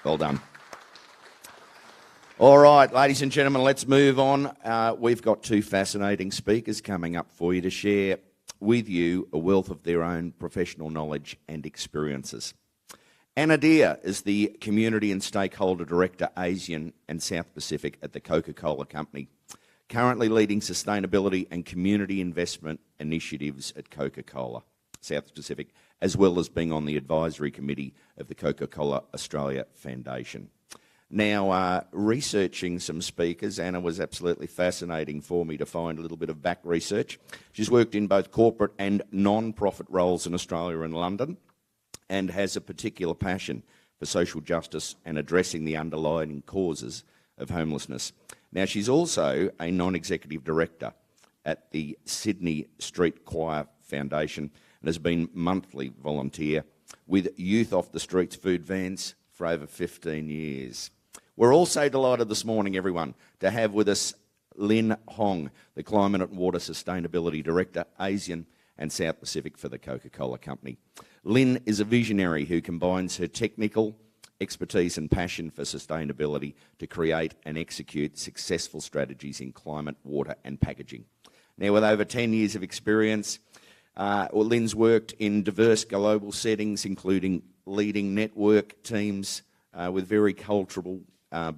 Well done. All right, ladies and gentlemen, let's move on. We've got two fascinating speakers coming up for you to share with you a wealth of their own professional knowledge and experiences. Anna Deer is the Community and Stakeholder Director, ASEAN and South Pacific at the Coca-Cola Company, currently leading sustainability and community investment initiatives at Coca-Cola South Pacific, as well as being on the advisory committee of the Coca-Cola Australia Foundation. Now, researching some speakers, Anna was absolutely fascinating for me to find a little bit of back research. She's worked in both corporate and non-profit roles in Australia and London, and has a particular passion for social justice and addressing the underlying causes of homelessness. Now, she's also a non-executive director at the Sydney Street Choir Foundation and has been monthly volunteer with Youth Off the Streets food vans for over 15 years. We're also delighted this morning, everyone, to have with us Lynn Hong, the Climate and Water Sustainability Director, ASEAN and South Pacific for the Coca-Cola Company. Lynn is a visionary who combines her technical expertise and passion for sustainability to create and execute successful strategies in climate, water and packaging. Now, with over 10 years of experience, Lynn's worked in diverse global settings, including leading network teams with very cultural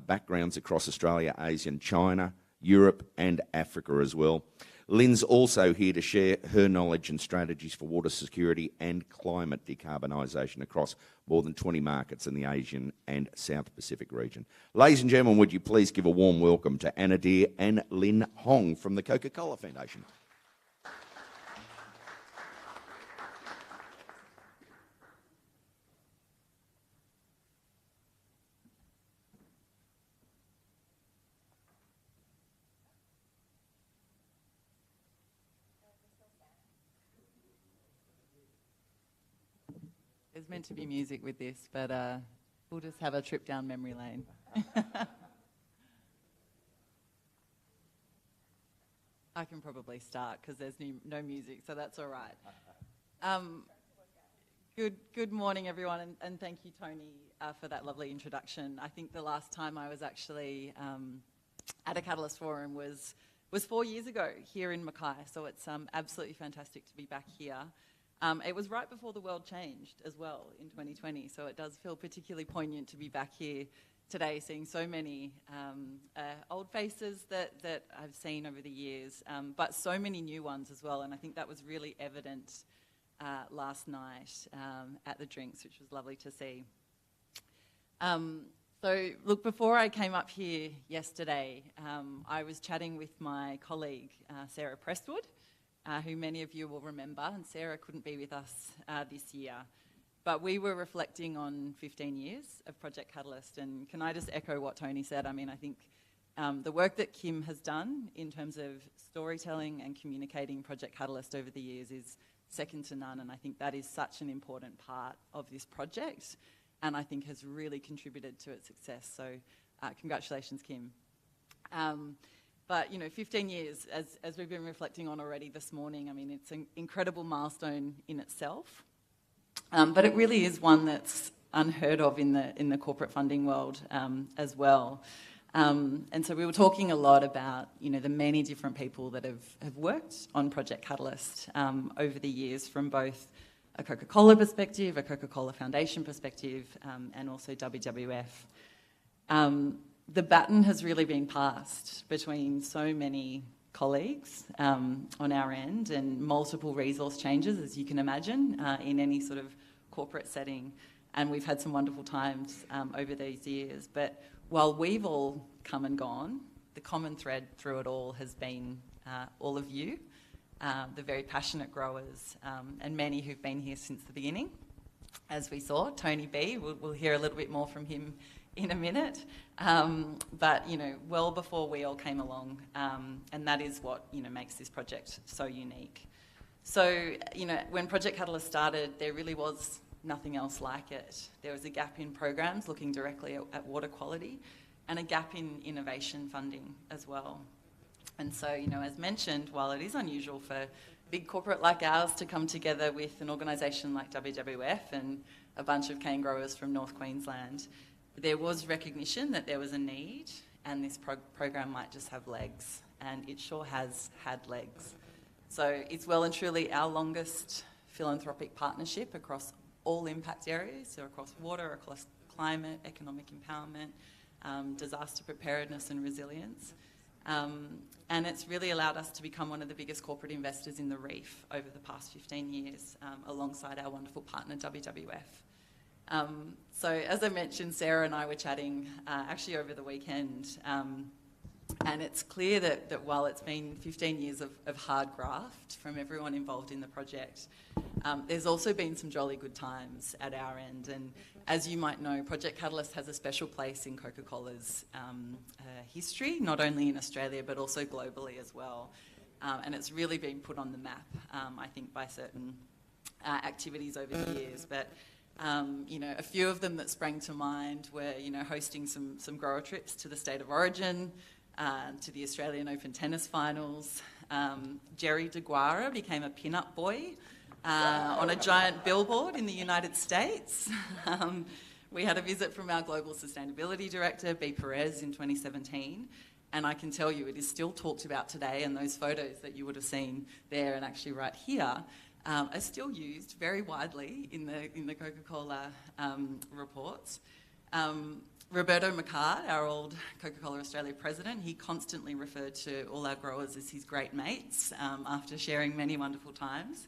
backgrounds across Australia, Asia, China, Europe and Africa as well. Lynn's also here to share her knowledge and strategies for water security and climate decarbonisation across more than 20 markets in the Asian and South Pacific region. Ladies and gentlemen, would you please give a warm welcome to Anna Deer and Lynn Hong from the Coca-Cola Foundation. There's meant to be music with this, but we'll just have a trip down memory lane. I can probably start because there's no music, so that's all right. Good morning, everyone, and thank you, Tony, for that lovely introduction. I think the last time I was actually at a Catalyst Forum was 4 years ago here in Mackay, so it's absolutely fantastic to be back here. It was right before the world changed as well in 2020, so it does feel particularly poignant to be back here today, seeing so many old faces that I've seen over the years, but so many new ones as well, and I think that was really evident last night at the drinks, which was lovely to see. So look, before I came up here yesterday, I was chatting with my colleague, Sarah Prestwood, who many of you will remember, and Sarah couldn't be with us this year. But we were reflecting on 15 years of Project Catalyst, and can I just echo what Tony said? I mean, I think the work that Kim has done in terms of storytelling and communicating Project Catalyst over the years is second to none, and I think that is such an important part of this project, and I think has really contributed to its success. So congratulations, Kim. But, you know, 15 years, as we've been reflecting on already this morning, I mean, it's an incredible milestone in itself. But it really is one that's unheard of in the corporate funding world as well. And so we were talking a lot about, you know, the many different people that have worked on Project Catalyst over the years, from both a Coca-Cola perspective, a Coca-Cola Foundation perspective, and also WWF. The baton has really been passed between so many colleagues on our end, and multiple resource changes, as you can imagine, in any sort of corporate setting. And we've had some wonderful times over these years. But while we've all come and gone, the common thread through it all has been all of you, the very passionate growers, and many who've been here since the beginning. As we saw, Tony B, we'll hear a little bit more from him in a minute, but, you know, well before we all came along, and that is what, you know, makes this project so unique. So, you know, when Project Catalyst started, there really was nothing else like it. There was a gap in programs looking directly at water quality, and a gap in innovation funding as well. And so, you know, as mentioned, while it is unusual for big corporate like ours to come together with an organisation like WWF and a bunch of cane growers from North Queensland, there was recognition that there was a need, and this program might just have legs, and it sure has had legs. So it's well and truly our longest philanthropic partnership across all impact areas, so across water, across climate, economic empowerment, disaster preparedness and resilience. And it's really allowed us to become one of the biggest corporate investors in the reef over the past 15 years, alongside our wonderful partner WWF. So as I mentioned, Sarah and I were chatting actually over the weekend, and it's clear that while it's been 15 years of hard graft from everyone involved in the project, there's also been some jolly good times at our end. And as you might know, Project Catalyst has a special place in Coca-Cola's history, not only in Australia but also globally as well. And it's really been put on the map, I think, by certain activities over the years. But you know, a few of them that sprang to mind were, you know, hosting some grower trips to the State of Origin, to the Australian Open tennis finals. Jerry DeGuara became a pin-up boy on a giant billboard in the United States. We had a visit from our Global Sustainability Director, B. Perez, in 2017. And I can tell you it is still talked about today, and those photos that you would have seen there and actually right here are still used very widely in the Coca-Cola reports. Roberto McCart, our old Coca-Cola Australia president, he constantly referred to all our growers as his great mates after sharing many wonderful times.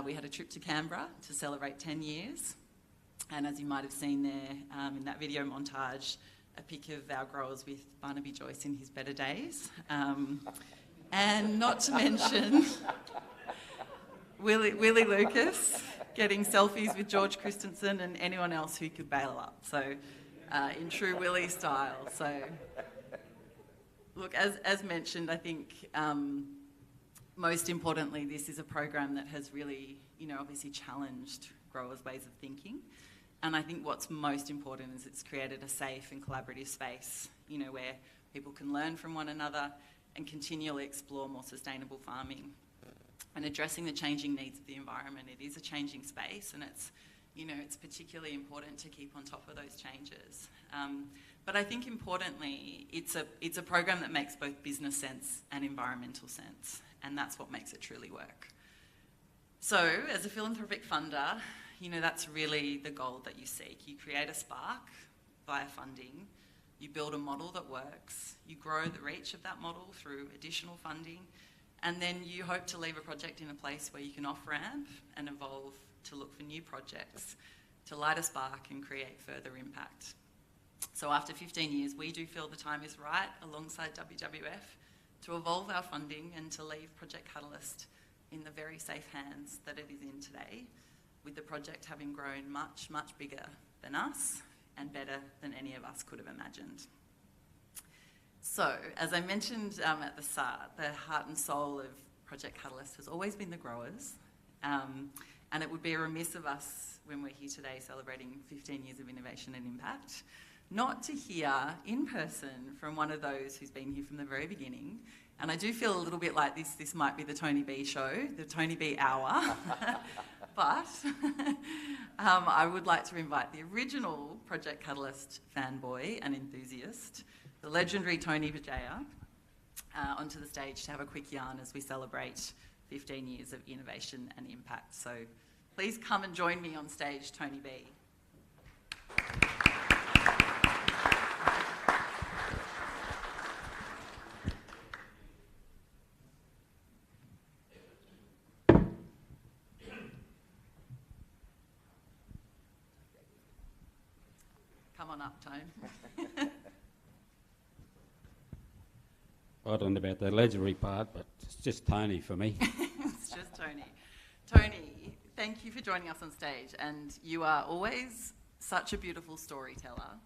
We had a trip to Canberra to celebrate 10 years. And as you might have seen there in that video montage, a pic of our growers with Barnaby Joyce in his better days. And not to mention Willie Lucas getting selfies with George Christensen and anyone else who could bail up. So in true Willie style. So look, as mentioned, I think most importantly, this is a program that has really, you know, obviously challenged growers' ways of thinking. And I think what's most important is it's created a safe and collaborative space, you know, where people can learn from one another and continually explore more sustainable farming and addressing the changing needs of the environment. It is a changing space, and it's, you know, it's particularly important to keep on top of those changes. But I think importantly, it's a program that makes both business sense and environmental sense, and that's what makes it truly work. So as a philanthropic funder, you know, that's really the goal that you seek. You create a spark via funding, you build a model that works, you grow the reach of that model through additional funding, and then you hope to leave a project in a place where you can off-ramp and evolve to look for new projects, to light a spark and create further impact. So after 15 years, we do feel the time is right, alongside WWF, to evolve our funding and to leave Project Catalyst in the very safe hands that it is in today, with the project having grown much, much bigger than us and better than any of us could have imagined. So, as I mentioned at the start, the heart and soul of Project Catalyst has always been the growers, and it would be remiss of us when we're here today celebrating 15 years of innovation and impact, not to hear in person from one of those who's been here from the very beginning. And I do feel a little bit like this might be the Tony B show, the Tony B hour. But I would like to invite the original Project Catalyst fanboy and enthusiast, the legendary Tony Vijaya, onto the stage to have a quick yarn as we celebrate 15 years of innovation and impact. So please come and join me on stage, Tony B. Come on up, Tone. I don't know about the legendary part, but it's just Tony for me. It's just Tony. Tony, thank you for joining us on stage, and you are always such a beautiful storyteller,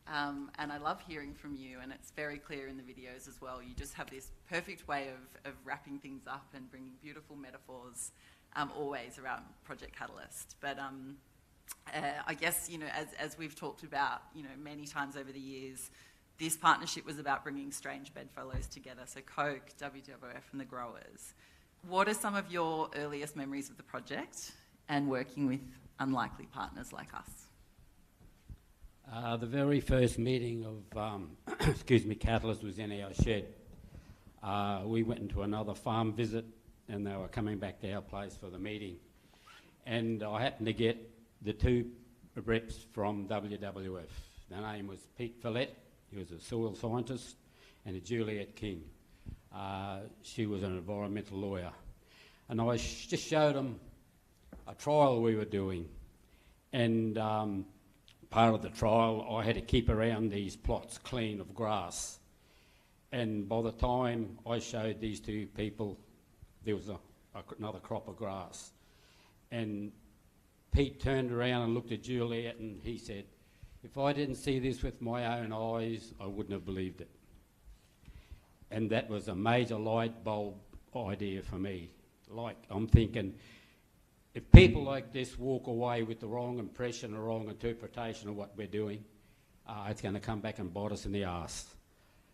and I love hearing from you, and it's very clear in the videos as well. You just have this perfect way of wrapping things up and bringing beautiful metaphors always around Project Catalyst. But I guess, you know, as we've talked about, you know, many times over the years, this partnership was about bringing strange bedfellows together, so Coke, WWF and the growers. What are some of your earliest memories of the project and working with unlikely partners like us? The very first meeting of, Catalyst was in our shed. We went into another farm visit and they were coming back to our place for the meeting. And I happened to get the two reps from WWF. Their name was Pete Follett, he was a soil scientist, and Juliet King. She was an environmental lawyer. And I just showed them a trial we were doing. And part of the trial, I had to keep around these plots clean of grass. And by the time I showed these two people, there was another crop of grass. And Pete turned around and looked at Juliet and he said, if I didn't see this with my own eyes, I wouldn't have believed it. And that was a major light bulb idea for me. Like, I'm thinking, if people like this walk away with the wrong impression or wrong interpretation of what we're doing, it's going to come back and bite us in the arse.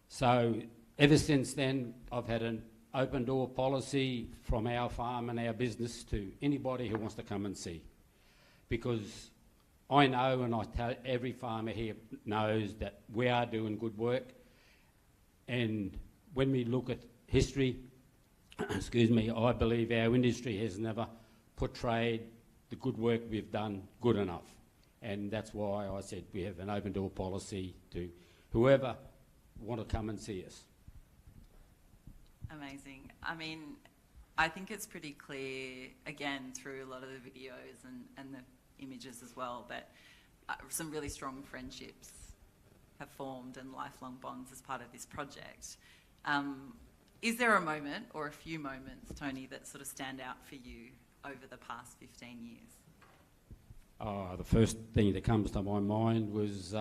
So ever since then, I've had an open door policy from our farm and our business to anybody who wants to come and see. Because I know, and I tell every farmer here knows, that we are doing good work. And when we look at history, I believe our industry has never portrayed the good work we've done good enough. And that's why I said we have an open door policy to whoever want to come and see us. Amazing. I mean, I think it's pretty clear, again, through a lot of the videos and the images as well, that some really strong friendships have formed and lifelong bonds as part of this project. Is there a moment or a few moments, Tony, that sort of stand out for you over the past 15 years? The first thing that comes to my mind was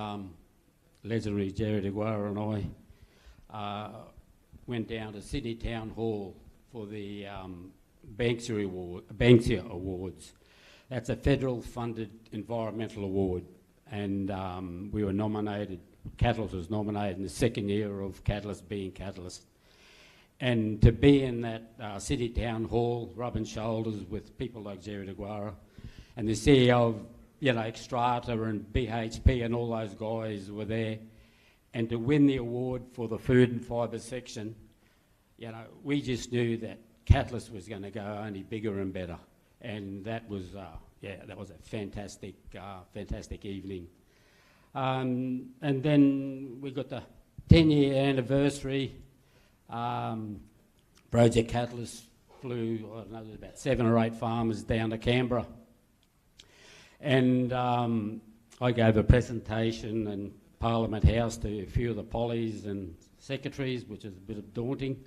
legendary Jerry DeGuara and I went down to Sydney Town Hall for the Banksia Awards. That's a federal funded environmental award, and we were nominated, Catalyst was nominated in the second year of Catalyst being Catalyst. And to be in that City Town Hall, rubbing shoulders with people like Jerry DeGuara and the CEO of, Extrata and BHP and all those guys were there, and to win the award for the food and fibre section, we just knew that Catalyst was going to go only bigger and better. And that was, that was a fantastic, fantastic evening. And then we got the 10-year anniversary. Project Catalyst flew, I don't know, about 7 or 8 farmers down to Canberra. And I gave a presentation in Parliament House to a few of the pollies and secretaries, which is a bit daunting.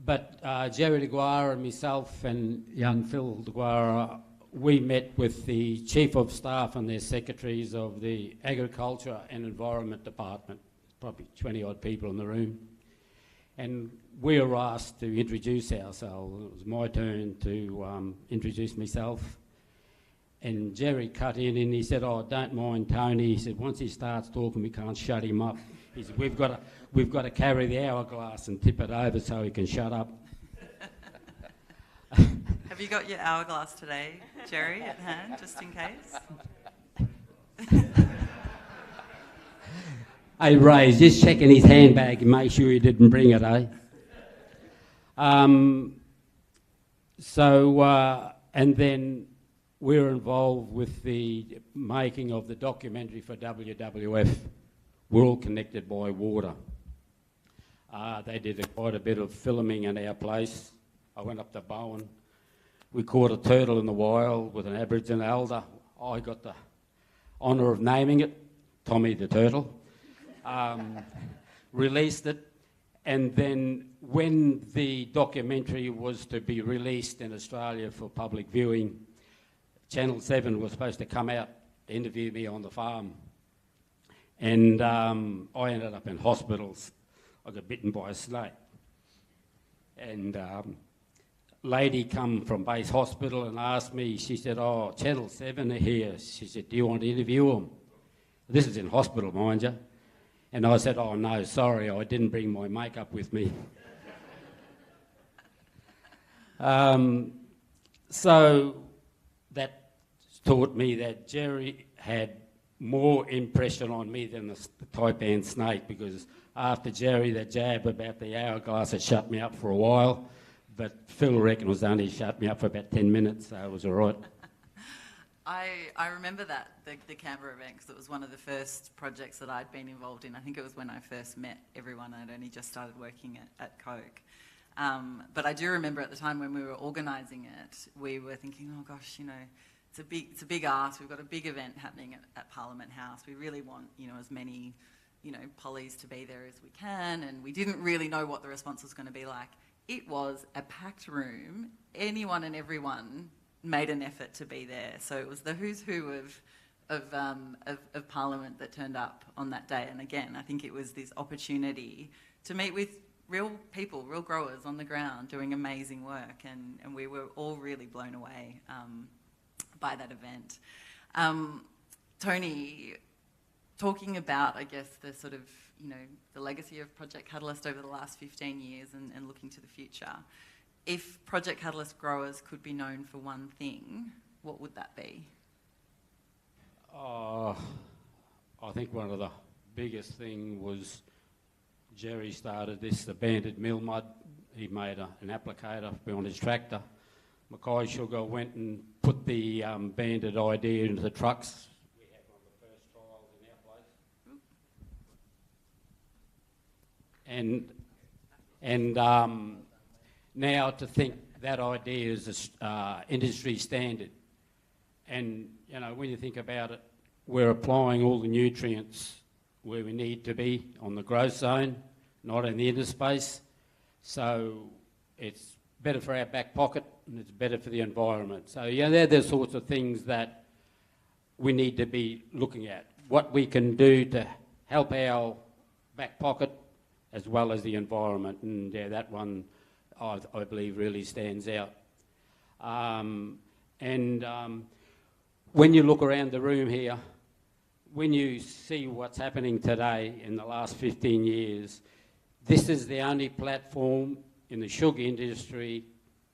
But Jerry DeGuara and myself and young Phil DeGuara, we met with the Chief of Staff and their secretaries of the Agriculture and Environment Department, probably 20 odd people in the room. And we were asked to introduce ourselves. It was my turn to introduce myself. And Jerry cut in and he said, "Oh, don't mind Tony." He said, "Once he starts talking, we can't shut him up." He said, we've got to carry the hourglass and tip it over so he can shut up." Have you got your hourglass today, Jerry, at hand, just in case? Hey, Ray's just checking his handbag and make sure he didn't bring it, eh? And then we were involved with the making of the documentary for WWF, We're All Connected by Water. They did quite a bit of filming in our place. I went up to Bowen. We caught a turtle in the wild with an Aboriginal elder. I got the honour of naming it, Tommy the Turtle. Released it, and then when the documentary was to be released in Australia for public viewing, Channel 7 was supposed to come out to interview me on the farm, and I ended up in hospitals. I got bitten by a snake, and lady come from base hospital and asked me, she said, "Oh, Channel 7 are here." She said, "Do you want to interview them?" This is in hospital, mind you. And I said, "Oh no, sorry, I didn't bring my makeup with me." So that taught me that Jerry had more impression on me than the Taipan snake, because after Jerry, the jab about the hourglass, it shut me up for a while. But Phil reckon was only shut me up for about 10 minutes, so it was all right. I remember that, the Canberra event, because it was one of the first projects that I'd been involved in. I think it was when I first met everyone. I'd only just started working at Coke. But I do remember at the time when we were organising it, we were thinking, oh gosh, you know, it's a big ask. We've got a big event happening at Parliament House. We really want, you know, as many, you know, pollies to be there as we can, and we didn't really know what the response was going to be like. It was a packed room. Anyone and everyone made an effort to be there. So it was the who's who of Parliament that turned up on that day. And again, I think it was this opportunity to meet with real people, real growers on the ground doing amazing work. And we were all really blown away by that event. Tony, talking about, I guess, the sort of, you know, the legacy of Project Catalyst over the last 15 years and looking to the future. If Project Catalyst growers could be known for one thing, what would that be? I think one of the biggest thing was Jerry started this, the banded mill mud. He made an applicator behind his tractor. Mackay Sugar went and put the banded idea into the trucks. We had one of the first trials in our place. And now to think that idea is an industry standard. And, you know, when you think about it, we're applying all the nutrients where we need to be on the growth zone, not in the interspace. So it's better for our back pocket and it's better for the environment. So, yeah, they're the sorts of things that we need to be looking at. What we can do to help our back pocket as well as the environment. And, yeah, that one I believe really stands out. When you look around the room here, when you see what's happening today in the last 15 years, this is the only platform in the sugar industry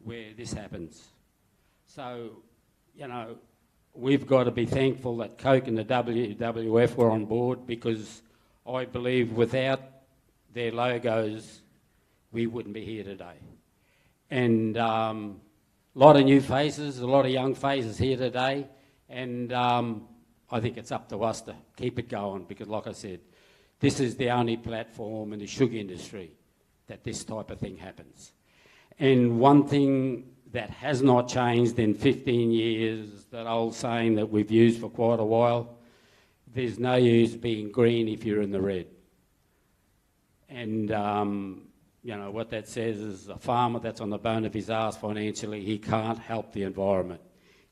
where this happens. So, you know, we've got to be thankful that Coke and the WWF were on board, because I believe without their logos, we wouldn't be here today. And a lot of new faces, a lot of young faces here today, and I think it's up to us to keep it going, because like I said, this is the only platform in the sugar industry that this type of thing happens. And one thing that has not changed in 15 years, that old saying that we've used for quite a while, there's no use being green if you're in the red. And you know, what that says is a farmer that's on the bone of his arse financially, he can't help the environment.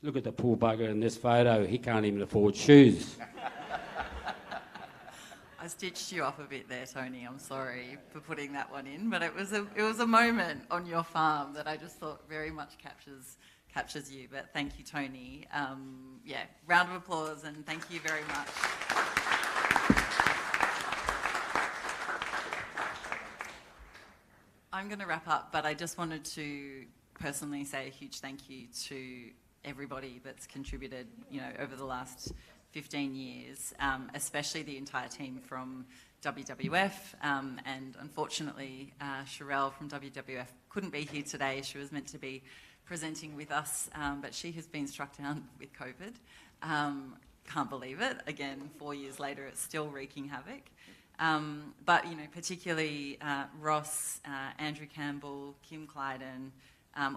Look at the poor bugger in this photo, he can't even afford shoes. I stitched you up a bit there, Tony. I'm sorry for putting that one in, but it was a moment on your farm that I just thought very much captures you. But thank you, Tony. Yeah, round of applause, and thank you very much. I'm going to wrap up, but I just wanted to personally say a huge thank you to everybody that's contributed, you know, over the last 15 years, especially the entire team from WWF, and unfortunately Sherelle from WWF couldn't be here today. She was meant to be presenting with us, but she has been struck down with COVID. Can't believe it. Again, 4 years later, it's still wreaking havoc. But, you know, particularly Ross, Andrew Campbell, Kim Clyden,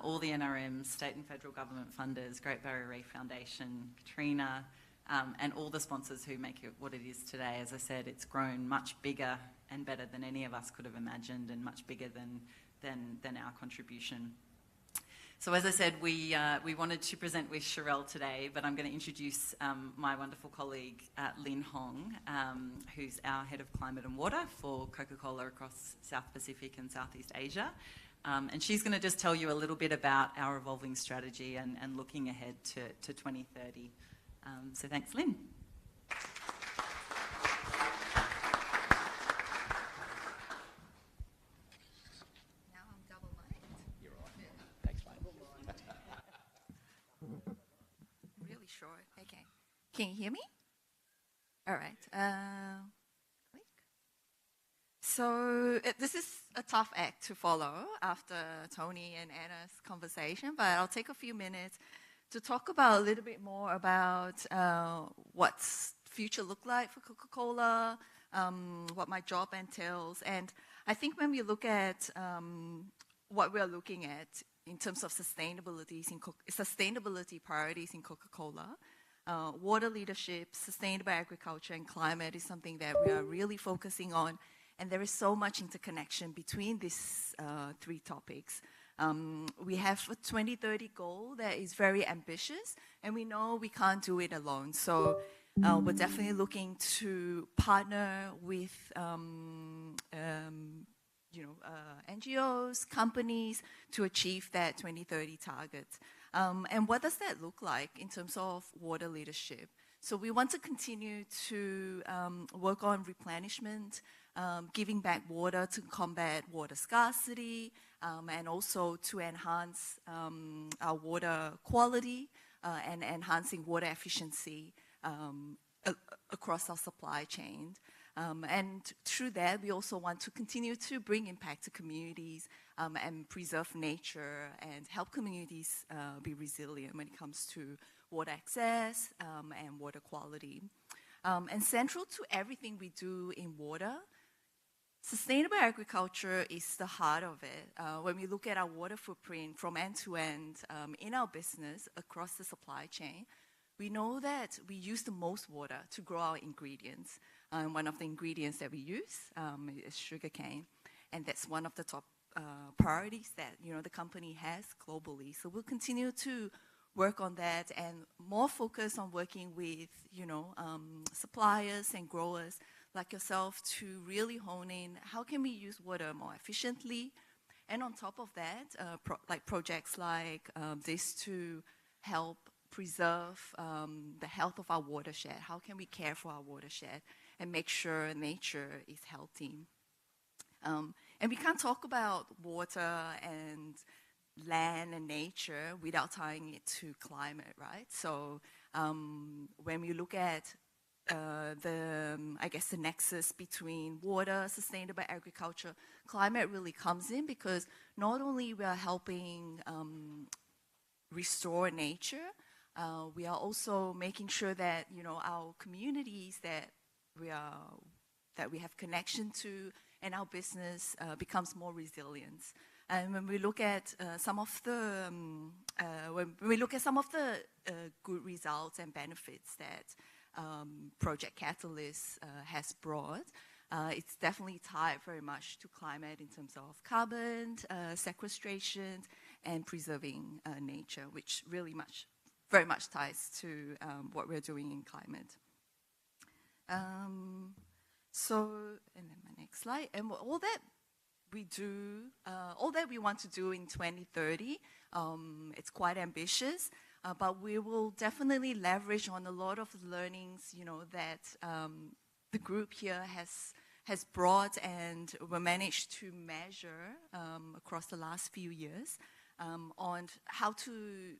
all the NRMs, state and federal government funders, Great Barrier Reef Foundation, Katrina, and all the sponsors who make it what it is today. As I said, it's grown much bigger and better than any of us could have imagined, and much bigger than our contribution. So as I said, we wanted to present with Sherelle today, but I'm going to introduce my wonderful colleague, Lynn Hong, who's our Head of Climate and Water for Coca-Cola across South Pacific and Southeast Asia. And she's going to just tell you a little bit about our evolving strategy and looking ahead to 2030. So thanks, Lynn. Now I'm double mic'd. You're right. Thanks, mate. Really short. Okay. Can you hear me? Click. So this is a tough act to follow after Tony and Anna's conversation, but I'll take a few minutes to talk about a little bit more about what's future look like for Coca-Cola, what my job entails. And I think when we look at what we're looking at in terms of sustainability priorities in Coca-Cola, water leadership, sustainable agriculture, and climate is something that we are really focusing on. And there is so much interconnection between these three topics. We have a 2030 goal that is very ambitious, and we know we can't do it alone. So we're definitely looking to partner with NGOs, companies to achieve that 2030 target. And what does that look like in terms of water leadership? So we want to continue to work on replenishment, giving back water to combat water scarcity, and also to enhance our water quality and enhancing water efficiency across our supply chain. And through that, we also want to continue to bring impact to communities and preserve nature and help communities be resilient when it comes to water access and water quality. And central to everything we do in water, sustainable agriculture is the heart of it. When we look at our water footprint from end to end in our business across the supply chain, we know that we use the most water to grow our ingredients. One of the ingredients that we use is sugarcane, and that's one of the top priorities that the company has globally. So we'll continue to work on that and more focus on working with suppliers and growers like yourself to really hone in how can we use water more efficiently, and on top of that, projects like this to help preserve the health of our watershed. How can we care for our watershed and make sure nature is healthy? And we can't talk about water and land and nature without tying it to climate, right? So when we look at the nexus between water, sustainable agriculture, climate really comes in because not only we are helping restore nature, we are also making sure that our communities that we have connection to and our business becomes more resilient. And when we look at some of the good results and benefits that Project Catalyst has brought, it's definitely tied very much to climate in terms of carbon sequestration and preserving nature, which really very much ties to what we're doing in climate. And then my next slide. And all that we want to do in 2030, it's quite ambitious, but we will definitely leverage on a lot of learnings, that the group here has brought and we managed to measure across the last few years on how to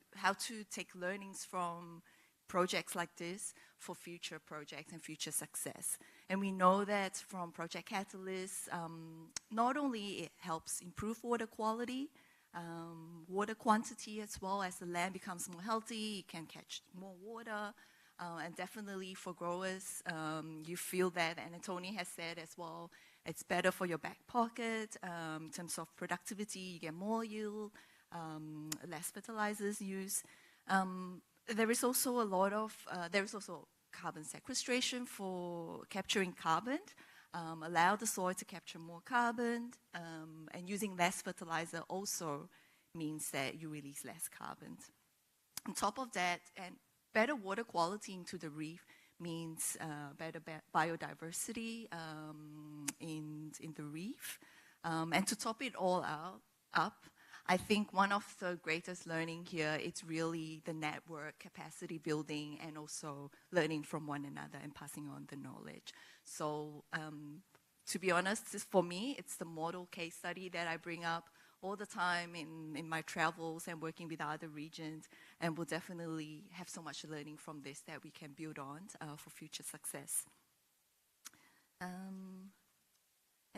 take learnings from projects like this for future projects and future success. And we know that from Project Catalyst, not only it helps improve water quality, water quantity as well. As the land becomes more healthy, it can catch more water. And definitely for growers, you feel that, and Tony has said as well, it's better for your back pocket in terms of productivity. You get more yield, less fertilizers used. There is also carbon sequestration for capturing carbon, allow the soil to capture more carbon, and using less fertilizer also means that you release less carbon. On top of that, and better water quality into the reef means better biodiversity in the reef. And to top it all up, I think one of the greatest learning here is really the network capacity building and also learning from one another and passing on the knowledge. So to be honest, for me, it's the model case study that I bring up all the time in my travels and working with other regions, and we'll definitely have so much learning from this that we can build on for future success.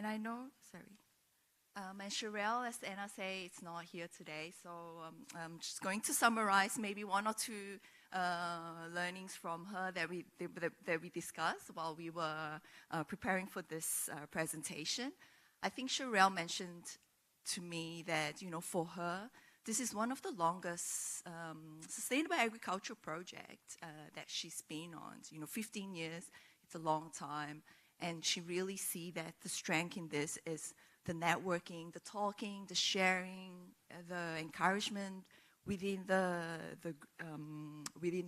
I know, sorry. And Sherelle, as Anna say, it's not here today, so I'm just going to summarize maybe one or two learnings from her that we discussed while we were preparing for this presentation. I think Sherelle mentioned to me that, you know, for her, this is one of the longest sustainable agriculture projects that she's been on. You know, 15 years, it's a long time, and she really see that the strength in this is the networking, the talking, the sharing, the encouragement within the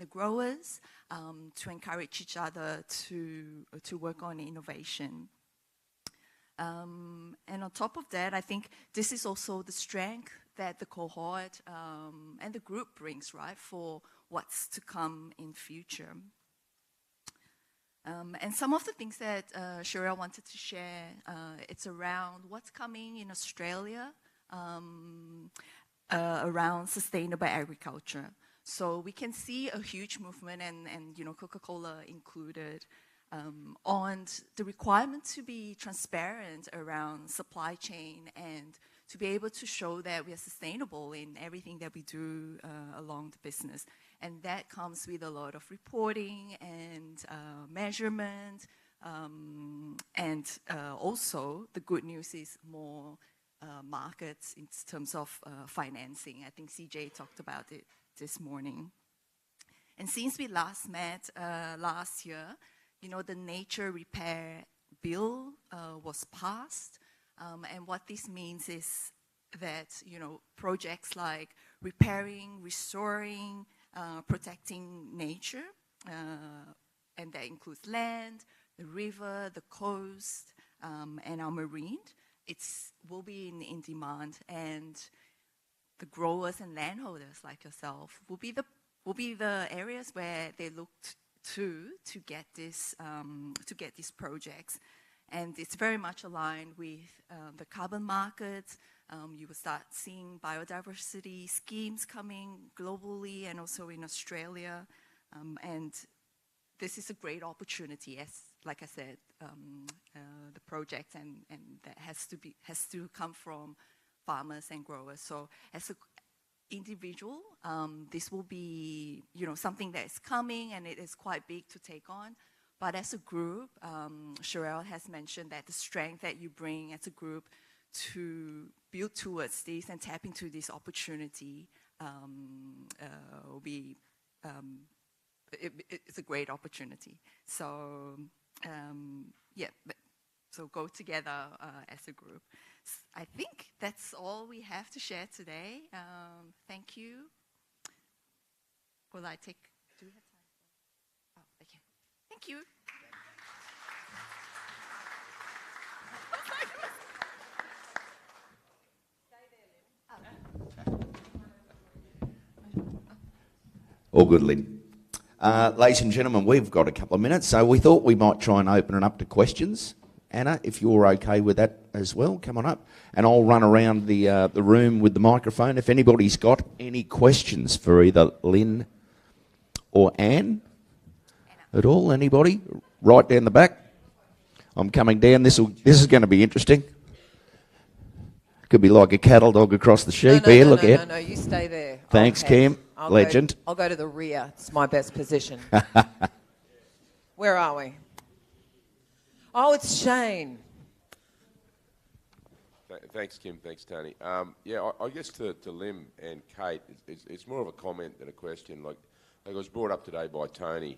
growers to encourage each other to work on innovation. And on top of that, I think this is also the strength that the cohort and the group brings, right, for what's to come in future. And some of the things that Sherelle wanted to share, it's around what's coming in Australia around sustainable agriculture. So we can see a huge movement, and you know, Coca-Cola included, on the requirement to be transparent around supply chain and to be able to show that we are sustainable in everything that we do along the business. And that comes with a lot of reporting and measurement. And also, the good news is more markets in terms of financing. I think CJ talked about it this morning. And since we last met last year, you know, the Nature Repair Bill was passed. And what this means is that, you know, projects like repairing, restoring, protecting nature, and that includes land, the river, the coast, and our marine, will be in demand. And the growers and landholders like yourself will be the areas where they look to get these projects. And it's very much aligned with the carbon markets. You will start seeing biodiversity schemes coming globally and also in Australia. And this is a great opportunity, as, like I said, the project and that has to come from farmers and growers. So as an individual, this will be, you know, something that is coming, and it is quite big to take on. But as a group, Sherelle has mentioned that the strength that you bring as a group to build towards this and tap into this opportunity will be, it's a great opportunity. So, yeah, so go together as a group. I think that's all we have to share today. Thank you. Will I take, do we have time? Oh, okay. Thank you. All good, Lynn. Ladies and gentlemen, we've got a couple of minutes, so we thought we might try and open it up to questions. Anna, if you're okay with that as well, come on up. And I'll run around the room with the microphone. If anybody's got any questions for either Lynn or Anne at all, anybody? Right down the back. I'm coming down. This is going to be interesting. Could be like a cattle dog across the sheep here. Look at. No, you stay there. Thanks, Cam. Legend. I'll go to the rear. It's my best position. Where are we? Oh, it's Shane. Thanks, Kim. Thanks, Tony. Yeah, I guess to Lynn and Kate, it's more of a comment than a question. Like it was brought up today by Tony.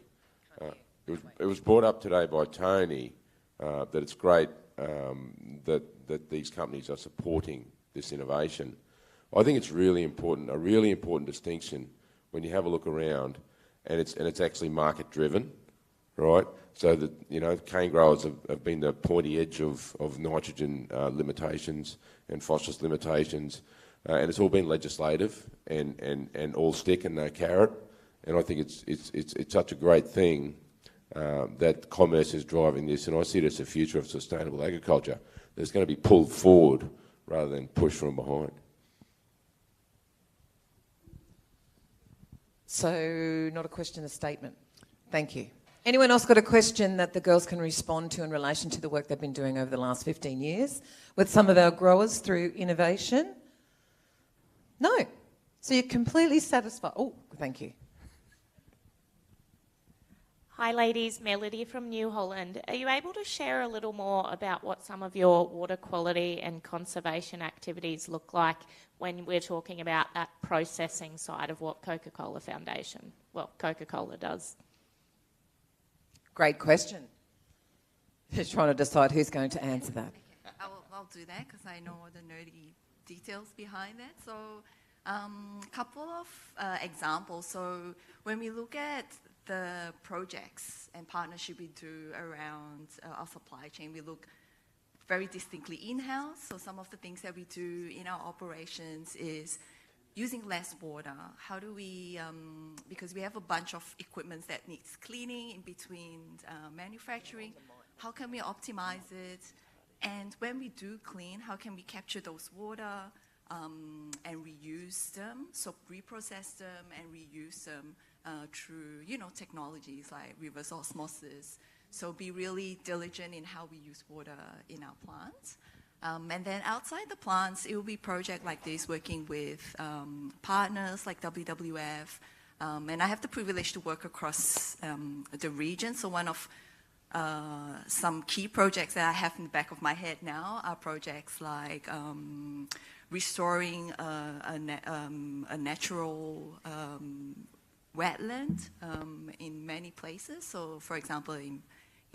It was brought up today by Tony that it's great that these companies are supporting this innovation. I think it's really important, a really important distinction when you have a look around, and it's actually market driven, right? So that, you know, cane growers have been the pointy edge of nitrogen limitations and phosphorus limitations, and it's all been legislative and all stick and no carrot. And I think it's such a great thing that commerce is driving this, and I see it as the future of sustainable agriculture. There's going to be pulled forward rather than pushed from behind. So, not a question, a statement. Thank you. Anyone else got a question that the girls can respond to in relation to the work they've been doing over the last 15 years with some of our growers through innovation? No. So you're completely satisfied. Oh, thank you. Hi ladies, Melody from New Holland. Are you able to share a little more about what some of your water quality and conservation activities look like when we're talking about that processing side of what Coca-Cola Foundation, well, Coca-Cola does? Great question. Just trying to decide who's going to answer that. I'll do that because I know the nerdy details behind that. So a couple of examples. So when we look at the projects and partnership we do around our supply chain, we look very distinctly in-house. So some of the things that we do in our operations is using less water. How do we, because we have a bunch of equipment that needs cleaning in between manufacturing, how can we optimize it? And when we do clean, how can we capture those water and reuse them? So reprocess them and reuse them through, technologies like reverse osmosis. So be really diligent in how we use water in our plants. And then outside the plants, it will be projects like this, working with partners like WWF. And I have the privilege to work across the region. So one of some key projects that I have in the back of my head now are projects like restoring a natural wetland in many places. So, for example, in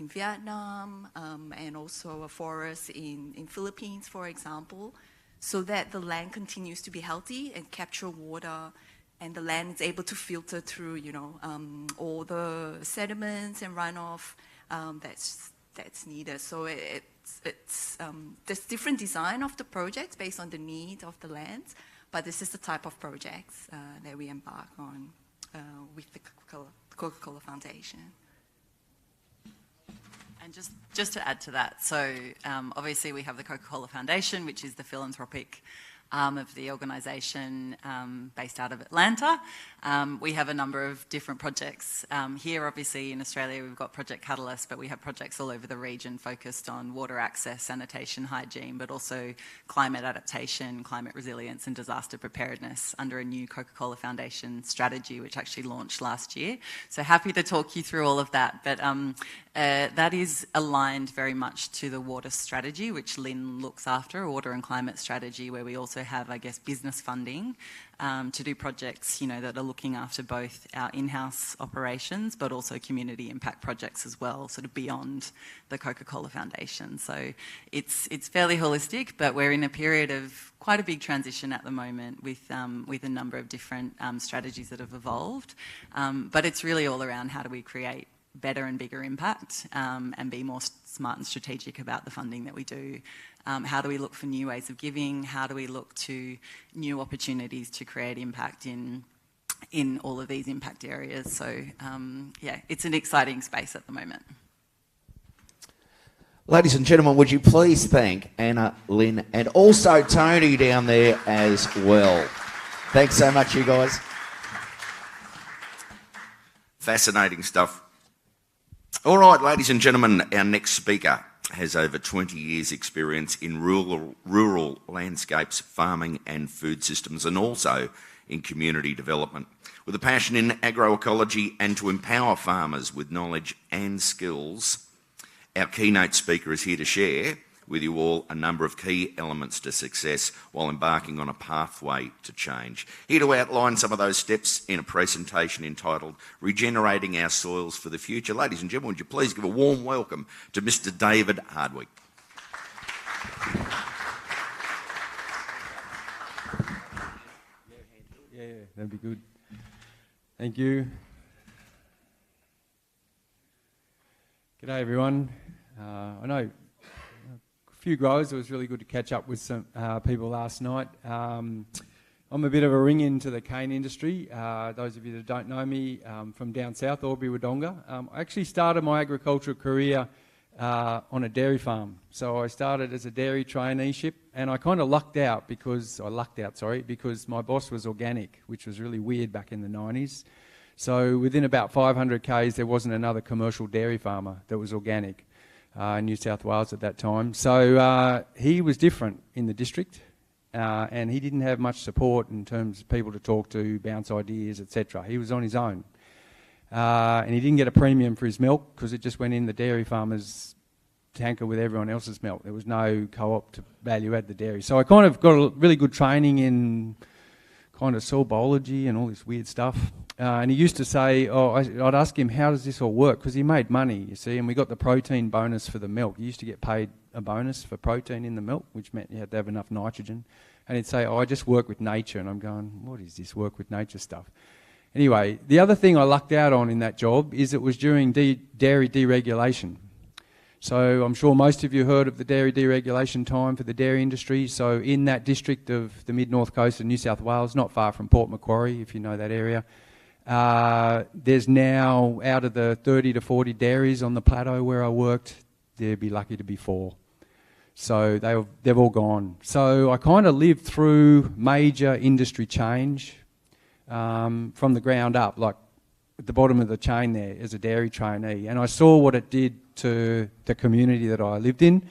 Vietnam, and also a forest in Philippines, for example, so that the land continues to be healthy and capture water, and the land is able to filter through, all the sediments and runoff that's needed. So there's different design of the projects based on the need of the land, but this is the type of projects that we embark on with the Coca-Cola Foundation. And just to add to that, so obviously we have the Coca-Cola Foundation, which is the philanthropic arm of the organisation based out of Atlanta. We have a number of different projects. Here, obviously, in Australia, we've got Project Catalyst, but we have projects all over the region focused on water access, sanitation, hygiene, but also climate adaptation, climate resilience and disaster preparedness under a new Coca-Cola Foundation strategy, which actually launched last year. So happy to talk you through all of that. But that is aligned very much to the water strategy, which Lynn looks after, a water and climate strategy, where we also have, I guess, business funding to do projects, that are looking after both our in-house operations, but also community impact projects as well, sort of beyond the Coca-Cola Foundation. So it's fairly holistic, but we're in a period of quite a big transition at the moment with a number of different strategies that have evolved. But it's really all around how do we create better and bigger impact and be more smart and strategic about the funding that we do. How do we look for new ways of giving? How do we look to new opportunities to create impact in all of these impact areas? So it's an exciting space at the moment. Ladies and gentlemen, would you please thank Anna, Lynn, and also Tony down there as well. Thanks so much, you guys. Fascinating stuff. All right, ladies and gentlemen, our next speaker has over 20 years' experience in rural landscapes, farming and food systems, and also in community development. With a passion in agroecology and to empower farmers with knowledge and skills, our keynote speaker is here to share with you all a number of key elements to success while embarking on a pathway to change. Here to outline some of those steps in a presentation entitled Regenerating Our Soils for the Future. Ladies and gentlemen, would you please give a warm welcome to Mr. David Hardwick. Yeah, that'd be good. Thank you. G'day everyone. I know a few growers. It was really good to catch up with some people last night. I'm a bit of a ring into the cane industry. Those of you that don't know me, from down south, Albury-Wodonga. I actually started my agricultural career on a dairy farm. So I started as a dairy traineeship, and I kind of lucked out because my boss was organic, which was really weird back in the 90s. So within about 500 k's, there wasn't another commercial dairy farmer that was organic in New South Wales at that time. So he was different in the district, and he didn't have much support in terms of people to talk to, bounce ideas, etc. He was on his own. And he didn't get a premium for his milk because it just went in the dairy farmer's tanker with everyone else's milk. There was no co-op to value add the dairy. So I kind of got a really good training in kind of soil biology and all this weird stuff. And he used to say, I'd ask him, how does this all work? Because he made money, you see, and we got the protein bonus for the milk. He used to get paid a bonus for protein in the milk, which meant you had to have enough nitrogen. And he'd say, I just work with nature. And I'm going, what is this work with nature stuff? Anyway, the other thing I lucked out on in that job is it was during dairy deregulation. So I'm sure most of you heard of the dairy deregulation time for the dairy industry. So in that district of the mid-north coast of New South Wales, not far from Port Macquarie, if you know that area, there's now, out of the 30 to 40 dairies on the plateau where I worked, there'd be lucky to be 4. So they've all gone. So I kind of lived through major industry change from the ground up, like at the bottom of the chain there as a dairy trainee. And I saw what it did to the community that I lived in,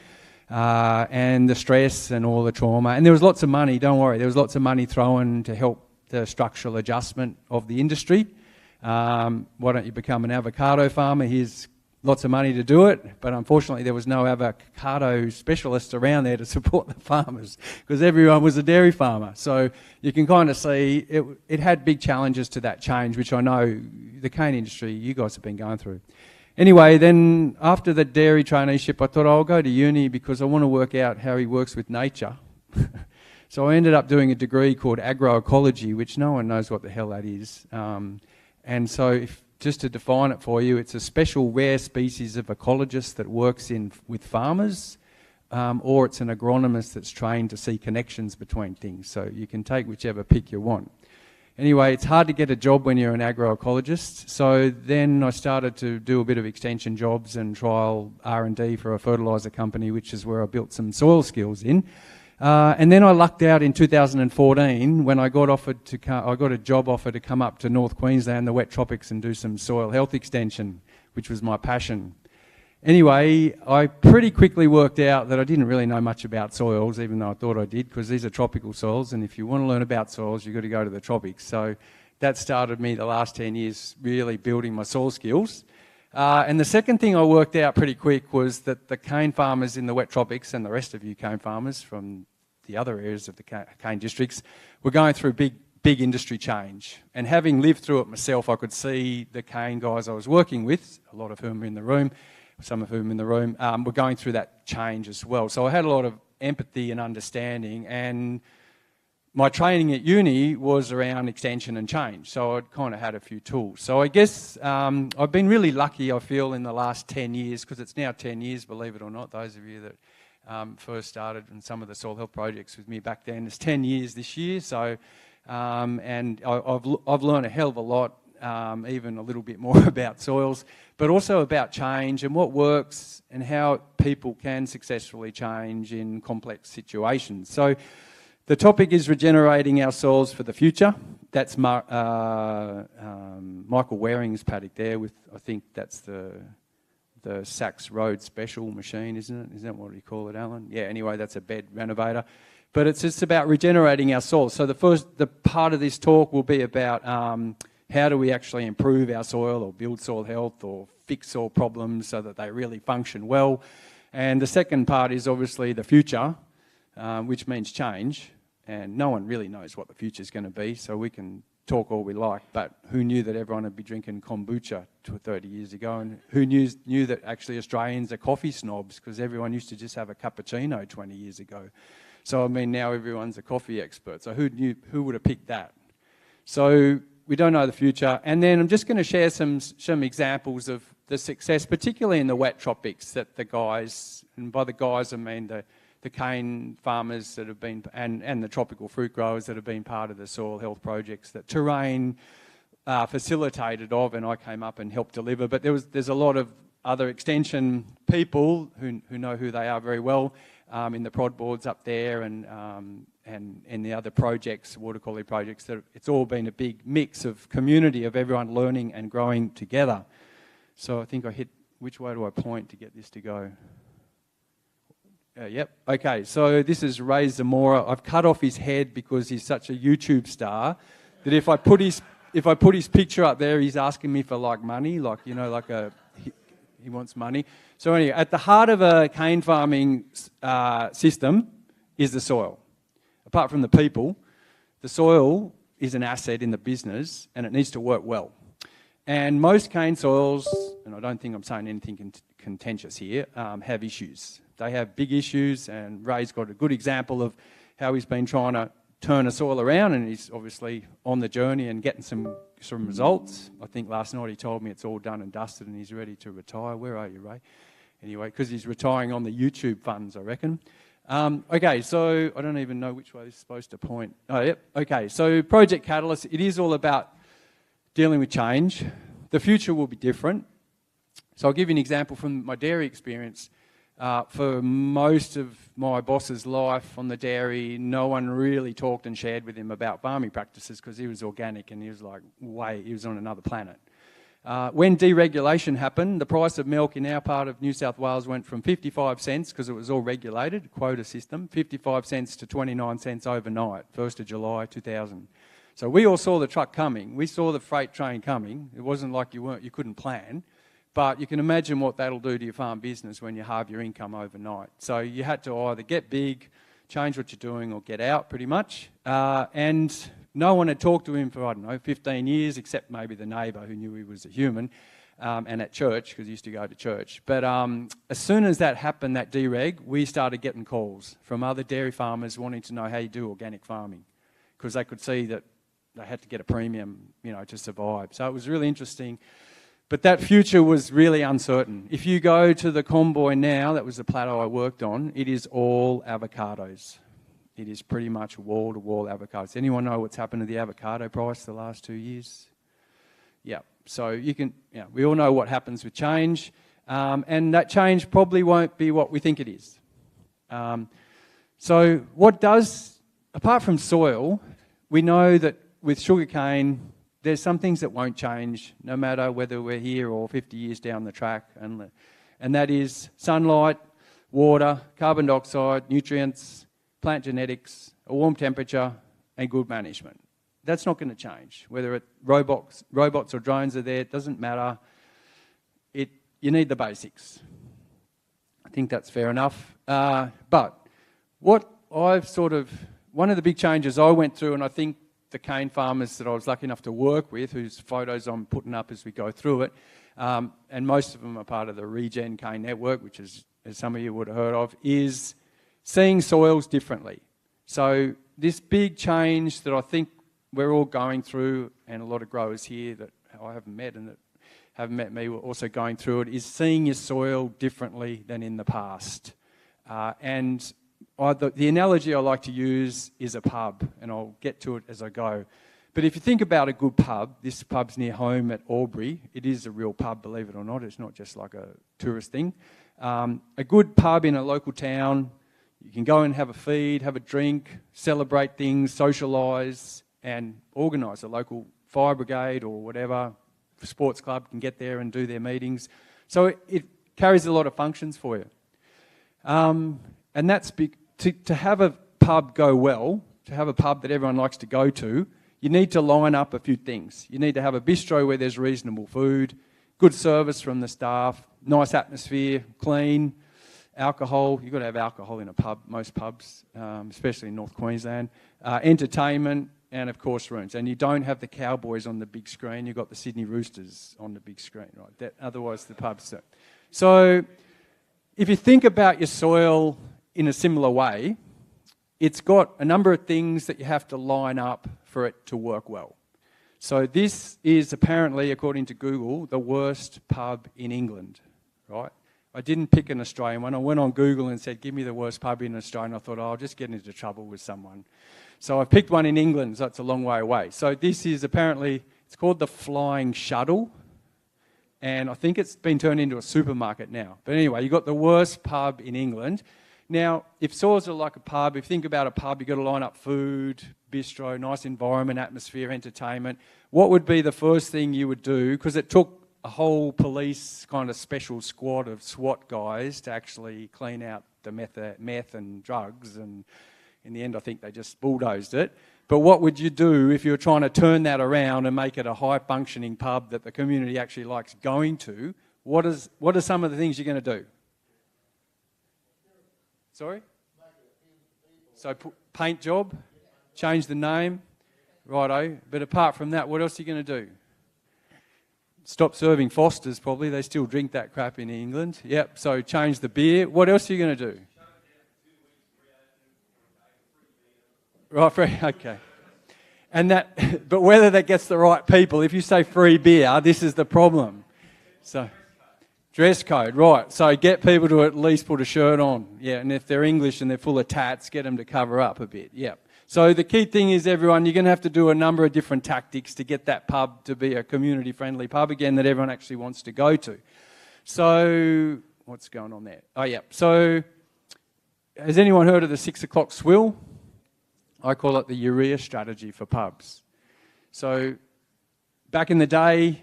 and the stress and all the trauma. And there was lots of money, don't worry, there was lots of money thrown to help the structural adjustment of the industry. Why don't you become an avocado farmer? Here's lots of money to do it, but unfortunately there was no avocado specialists around there to support the farmers because everyone was a dairy farmer. So you can kind of see it had big challenges to that change, which I know the cane industry, you guys have been going through. Anyway, then after the dairy traineeship, I thought I'll go to uni because I want to work out how he works with nature. So I ended up doing a degree called agroecology, which no one knows what the hell that is. And so just to define it for you, it's a special rare species of ecologist that works with farmers, or it's an agronomist that's trained to see connections between things. So you can take whichever pick you want. Anyway, it's hard to get a job when you're an agroecologist. So then I started to do a bit of extension jobs and trial R&D for a fertiliser company, which is where I built some soil skills in. And then I lucked out in 2014 when I got a job offer to come up to North Queensland, the wet tropics, and do some soil health extension, which was my passion. Anyway, I pretty quickly worked out that I didn't really know much about soils, even though I thought I did, because these are tropical soils, and if you want to learn about soils, you've got to go to the tropics. So that started me the last 10 years really building my soil skills. And the second thing I worked out pretty quick was that the cane farmers in the wet tropics and the rest of you cane farmers from the other areas of the cane districts were going through big industry change. And having lived through it myself, I could see the cane guys I was working with, a lot of whom are in the room, some of whom in the room, were going through that change as well. So I had a lot of empathy and understanding, and my training at uni was around extension and change, so I'd kind of had a few tools. So I guess I've been really lucky, I feel, in the last 10 years, because it's now 10 years, believe it or not, those of you that first started in some of the soil health projects with me back then. It's 10 years this year, so and I've learned a hell of a lot, even a little bit more about soils, but also about change and what works and how people can successfully change in complex situations. So the topic is regenerating our soils for the future. That's Michael Waring's paddock there with, I think that's the Sachs Road Special machine, isn't it? Is that what you call it, Alan? Yeah, anyway, that's a bed renovator. But it's just about regenerating our soils. So the part of this talk will be about how do we actually improve our soil or build soil health or fix soil problems so that they really function well. And the second part is obviously the future, which means change. And no one really knows what the future is going to be, so we can talk all we like, but who knew that everyone would be drinking kombucha 30 years ago, and who knew that actually Australians are coffee snobs because everyone used to just have a cappuccino 20 years ago. So I mean, now everyone's a coffee expert. So who would have picked that? So we don't know the future. And then I'm just going to share some examples of the success, particularly in the wet tropics, that the guys, and by the guys I mean the cane farmers that have been, and the tropical fruit growers that have been part of the soil health projects that Terrain facilitated of, and I came up and helped deliver. But there's a lot of other extension people who know who they are very well in the prod boards up there and the other projects, water quality projects. That it's all been a big mix of community of everyone learning and growing together. So I think I hit, which way do I point to get this to go? Yep. Okay. So this is Ray Zamora. I've cut off his head because he's such a YouTube star that if I put his picture up there, he's asking me for like money, like he wants money. So anyway, at the heart of a cane farming system is the soil. Apart from the people, the soil is an asset in the business and it needs to work well. And most cane soils, and I don't think I'm saying anything contentious here, have issues. They have big issues, and Ray's got a good example of how he's been trying to turn a soil around, and he's obviously on the journey and getting some results. I think last night he told me it's all done and dusted and he's ready to retire. Where are you, Ray? Anyway, because he's retiring on the YouTube funds, I reckon. Okay, so I don't even know which way this is supposed to point. Oh, yep. Okay, so Project Catalyst, it is all about dealing with change. The future will be different. So I'll give you an example from my dairy experience. For most of my boss's life on the dairy, no one really talked and shared with him about farming practices because he was organic and he was like, he was on another planet. When deregulation happened, the price of milk in our part of New South Wales went from 55 cents, because it was all regulated, quota system, 55 cents to 29 cents overnight, 1st of July 2000. So we all saw the truck coming. We saw the freight train coming. It wasn't like you couldn't plan. But you can imagine what that'll do to your farm business when you halve your income overnight. So you had to either get big, change what you're doing, or get out pretty much. And no one had talked to him for, 15 years, except maybe the neighbour who knew he was a human, and at church, because he used to go to church. But as soon as that happened, that dereg, we started getting calls from other dairy farmers wanting to know how you do organic farming, because they could see that they had to get a premium, to survive. So it was really interesting. But that future was really uncertain. If you go to the Convoy now, that was the plateau I worked on, it is all avocados. It is pretty much wall-to-wall avocados. Anyone know what's happened to the avocado price the last 2 years? Yeah, so we all know what happens with change, and that change probably won't be what we think it is. So apart from soil, we know that with sugarcane, there's some things that won't change, no matter whether we're here or 50 years down the track, and that is sunlight, water, carbon dioxide, nutrients, plant genetics, a warm temperature, and good management. That's not going to change. Whether robots or drones are there, it doesn't matter. You need the basics. I think that's fair enough. But one of the big changes I went through, and I think the cane farmers that I was lucky enough to work with, whose photos I'm putting up as we go through it, and most of them are part of the Regen Cane Network, which is, as some of you would have heard of, is seeing soils differently. So this big change that I think we're all going through, and a lot of growers here that I haven't met and that haven't met me were also going through it, is seeing your soil differently than in the past. The analogy I like to use is a pub, and I'll get to it as I go. But if you think about a good pub, this pub's near home at Albury. It is a real pub, believe it or not. It's not just like a tourist thing. A good pub in a local town, you can go and have a feed, have a drink, celebrate things, socialise, and organise. A local fire brigade or whatever, sports club can get there and do their meetings. So it carries a lot of functions for you. And that's to have a pub go well, to have a pub that everyone likes to go to, you need to line up a few things. You need to have a bistro where there's reasonable food, good service from the staff, nice atmosphere, clean, alcohol. You've got to have alcohol in a pub, most pubs, especially in North Queensland, entertainment, and of course rooms. And you don't have the Cowboys on the big screen, you've got the Sydney Roosters on the big screen, right? Otherwise the pub's... So if you think about your soil in a similar way, it's got a number of things that you have to line up for it to work well. So this is apparently, according to Google, the worst pub in England, right? I didn't pick an Australian one. I went on Google and said, give me the worst pub in Australia. And I thought, I'll just get into trouble with someone. So I picked one in England, so it's a long way away. So this is apparently, it's called the Flying Shuttle. and I think it's been turned into a supermarket now. But anyway, you've got the worst pub in England. Now, if soils are like a pub, if you think about a pub, you've got to line up food, bistro, nice environment, atmosphere, entertainment. What would be the first thing you would do? Because it took a whole police kind of special squad of SWAT guys to actually clean out the meth and drugs, and in the end I think they just bulldozed it. But what would you do if you were trying to turn that around and make it a high-functioning pub that the community actually likes going to? What are some of the things you're going to do? Sorry? So paint job, change the name, righto. But apart from that, what else are you going to do? Stop serving Fosters probably. They still drink that crap in England. Yep, so change the beer. What else are you going to do? Right, okay. And that, but whether that gets the right people, if you say free beer, this is the problem. So, dress code, right. So get people to at least put a shirt on. Yeah, and if they're English and they're full of tats, get them to cover up a bit. Yep. So the key thing is, everyone, you're going to have to do a number of different tactics to get that pub to be a community-friendly pub again that everyone actually wants to go to. So, what's going on there? Oh, yeah. So, has anyone heard of the 6 o'clock swill? I call it the urea strategy for pubs. So, back in the day,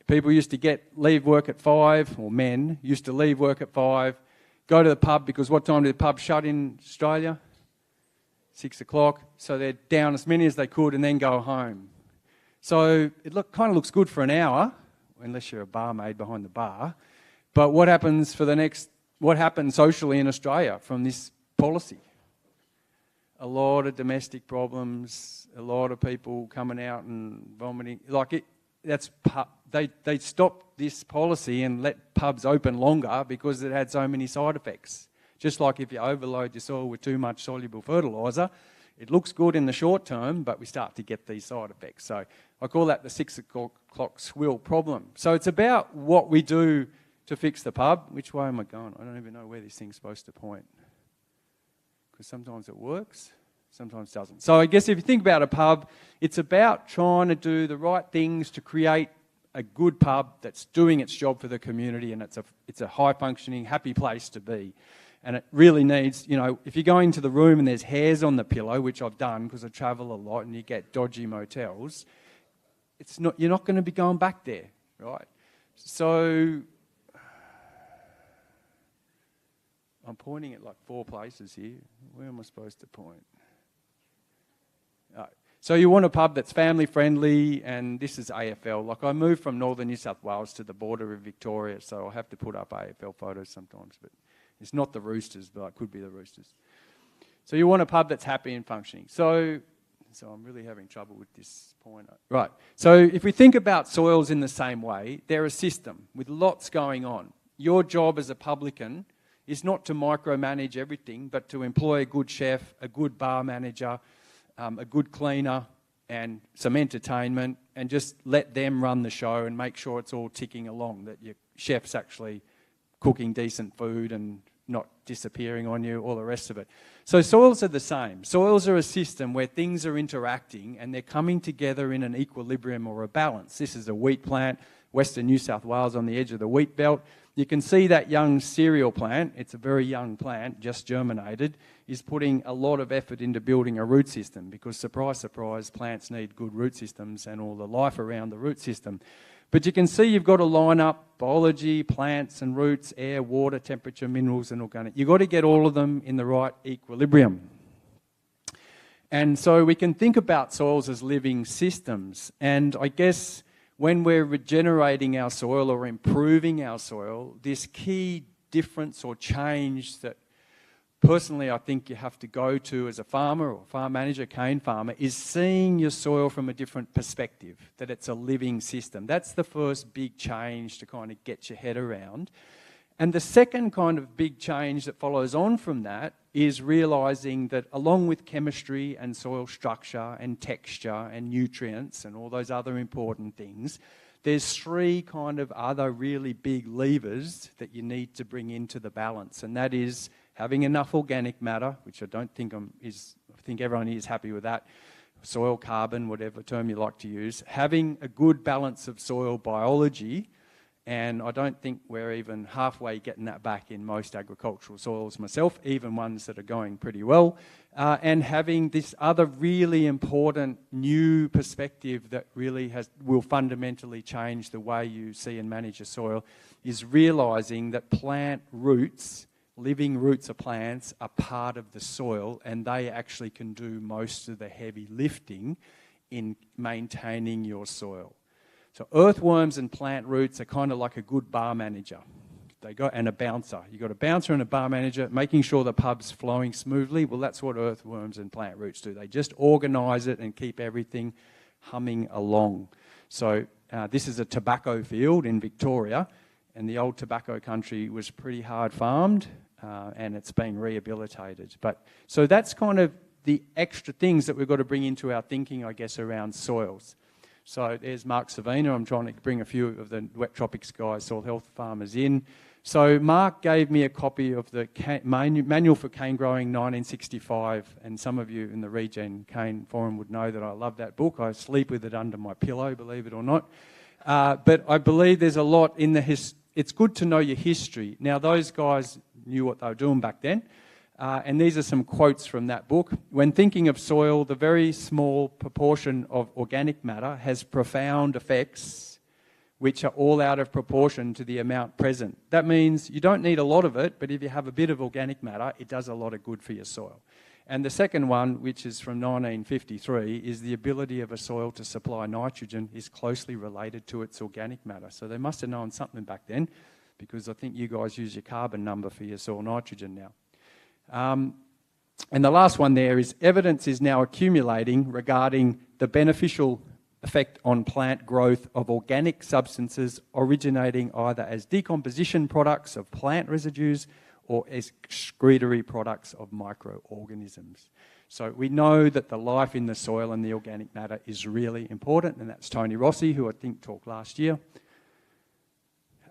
people used to leave work at 5, or men used to leave work at 5, go to the pub, because what time did the pub shut in Australia? 6 o'clock. So they're down as many as they could and then go home. So it kind of looks good for an hour, unless you're a barmaid behind the bar. But what happens what happens socially in Australia from this policy? A lot of domestic problems, a lot of people coming out and vomiting. They stopped this policy and let pubs open longer because it had so many side effects. Just like if you overload your soil with too much soluble fertiliser, it looks good in the short term, but we start to get these side effects. So I call that the 6 o'clock swill problem. So it's about what we do to fix the pub. Which way am I going? I don't even know where this thing's supposed to point. Because sometimes it works, sometimes it doesn't. So I guess if you think about a pub, it's about trying to do the right things to create a good pub that's doing its job for the community, and it's a high-functioning, happy place to be. And it really needs, if you go into the room and there's hairs on the pillow, which I've done because I travel a lot, and you get dodgy motels, you're not going to be going back there, right? So I'm pointing at like 4 places here. Where am I supposed to point? So you want a pub that's family friendly, and this is AFL. Like, I moved from northern New South Wales to the border of Victoria, so I have to put up AFL photos sometimes, but it's not the Roosters, but it could be the Roosters. So you want a pub that's happy and functioning. So I'm really having trouble with this point. Right. So if we think about soils in the same way, they're a system with lots going on. Your job as a publican is not to micromanage everything, but to employ a good chef, a good bar manager, a good cleaner, and some entertainment, and just let them run the show and make sure it's all ticking along, that your chef's actually cooking decent food and not disappearing on you, all the rest of it. So soils are the same. Soils are a system where things are interacting and they're coming together in an equilibrium or a balance. This is a wheat plant, Western New South Wales, on the edge of the wheat belt. You can see that young cereal plant, it's a very young plant, just germinated, is putting a lot of effort into building a root system, because, surprise, surprise, plants need good root systems and all the life around the root system. But you can see you've got to line up biology, plants and roots, air, water, temperature, minerals and organic. You've got to get all of them in the right equilibrium. And so we can think about soils as living systems. And I guess when we're regenerating our soil or improving our soil, this key difference or change that personally I think you have to go to as a farmer or farm manager, cane farmer, is seeing your soil from a different perspective, that it's a living system. That's the first big change to kind of get your head around. And the second kind of big change that follows on from that is realising that along with chemistry and soil structure and texture and nutrients and all those other important things, there's 3 kind of other really big levers that you need to bring into the balance, and that is having enough organic matter, which I think everyone here is happy with that, soil carbon, whatever term you like to use, having a good balance of soil biology, And I don't think we're even halfway getting that back in most agricultural soils myself, even ones that are going pretty well. And having this other really important new perspective that really will fundamentally change the way you see and manage your soil is realising that plant roots, living roots of plants, are part of the soil, and they actually can do most of the heavy lifting in maintaining your soil. So earthworms and plant roots are kind of like a good bar manager. And a bouncer. You've got a bouncer and a bar manager making sure the pub's flowing smoothly. Well, that's what earthworms and plant roots do. They just organise it and keep everything humming along. So this is a tobacco field in Victoria, and the old tobacco country was pretty hard farmed, and it's being rehabilitated. So that's kind of the extra things that we've got to bring into our thinking, I guess, around soils. So there's Mark Savina. I'm trying to bring a few of the Wet Tropics guys, soil health farmers in. So Mark gave me a copy of the Manual for Cane Growing 1965, and some of you in the Regen Cane Forum would know that I love that book. I sleep with it under my pillow, believe it or not. But I believe there's a lot in it's good to know your history. Now, those guys knew what they were doing back then. And these are some quotes from that book. When thinking of soil, the very small proportion of organic matter has profound effects which are all out of proportion to the amount present. That means you don't need a lot of it, but if you have a bit of organic matter, it does a lot of good for your soil. And the second one, which is from 1953, is the ability of a soil to supply nitrogen is closely related to its organic matter. So they must have known something back then, because I think you guys use your carbon number for your soil nitrogen now. And the last one there is evidence is now accumulating regarding the beneficial effect on plant growth of organic substances originating either as decomposition products of plant residues or as excretory products of microorganisms. So we know that the life in the soil and the organic matter is really important, and that's Tony Rossi, who I think talked last year.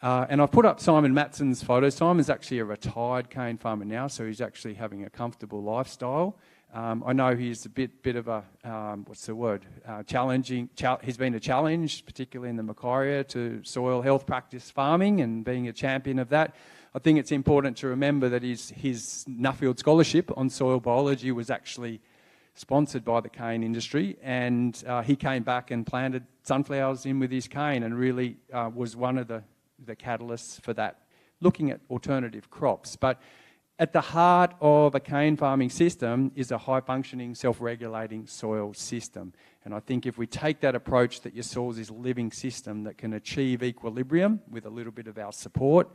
And I've put up Simon Matson's photo. Simon's actually a retired cane farmer now, so he's actually having a comfortable lifestyle. I know he's a bit of a, challenging. He's been a challenge, particularly in the Macquarie, to soil health practice farming and being a champion of that. I think it's important to remember that his Nuffield Scholarship on soil biology was actually sponsored by the cane industry, and he came back and planted sunflowers in with his cane and really was one of the catalysts for that, looking at alternative crops. But at the heart of a cane farming system is a high-functioning, self-regulating soil system. And I think if we take that approach that your soil is a living system that can achieve equilibrium with a little bit of our support,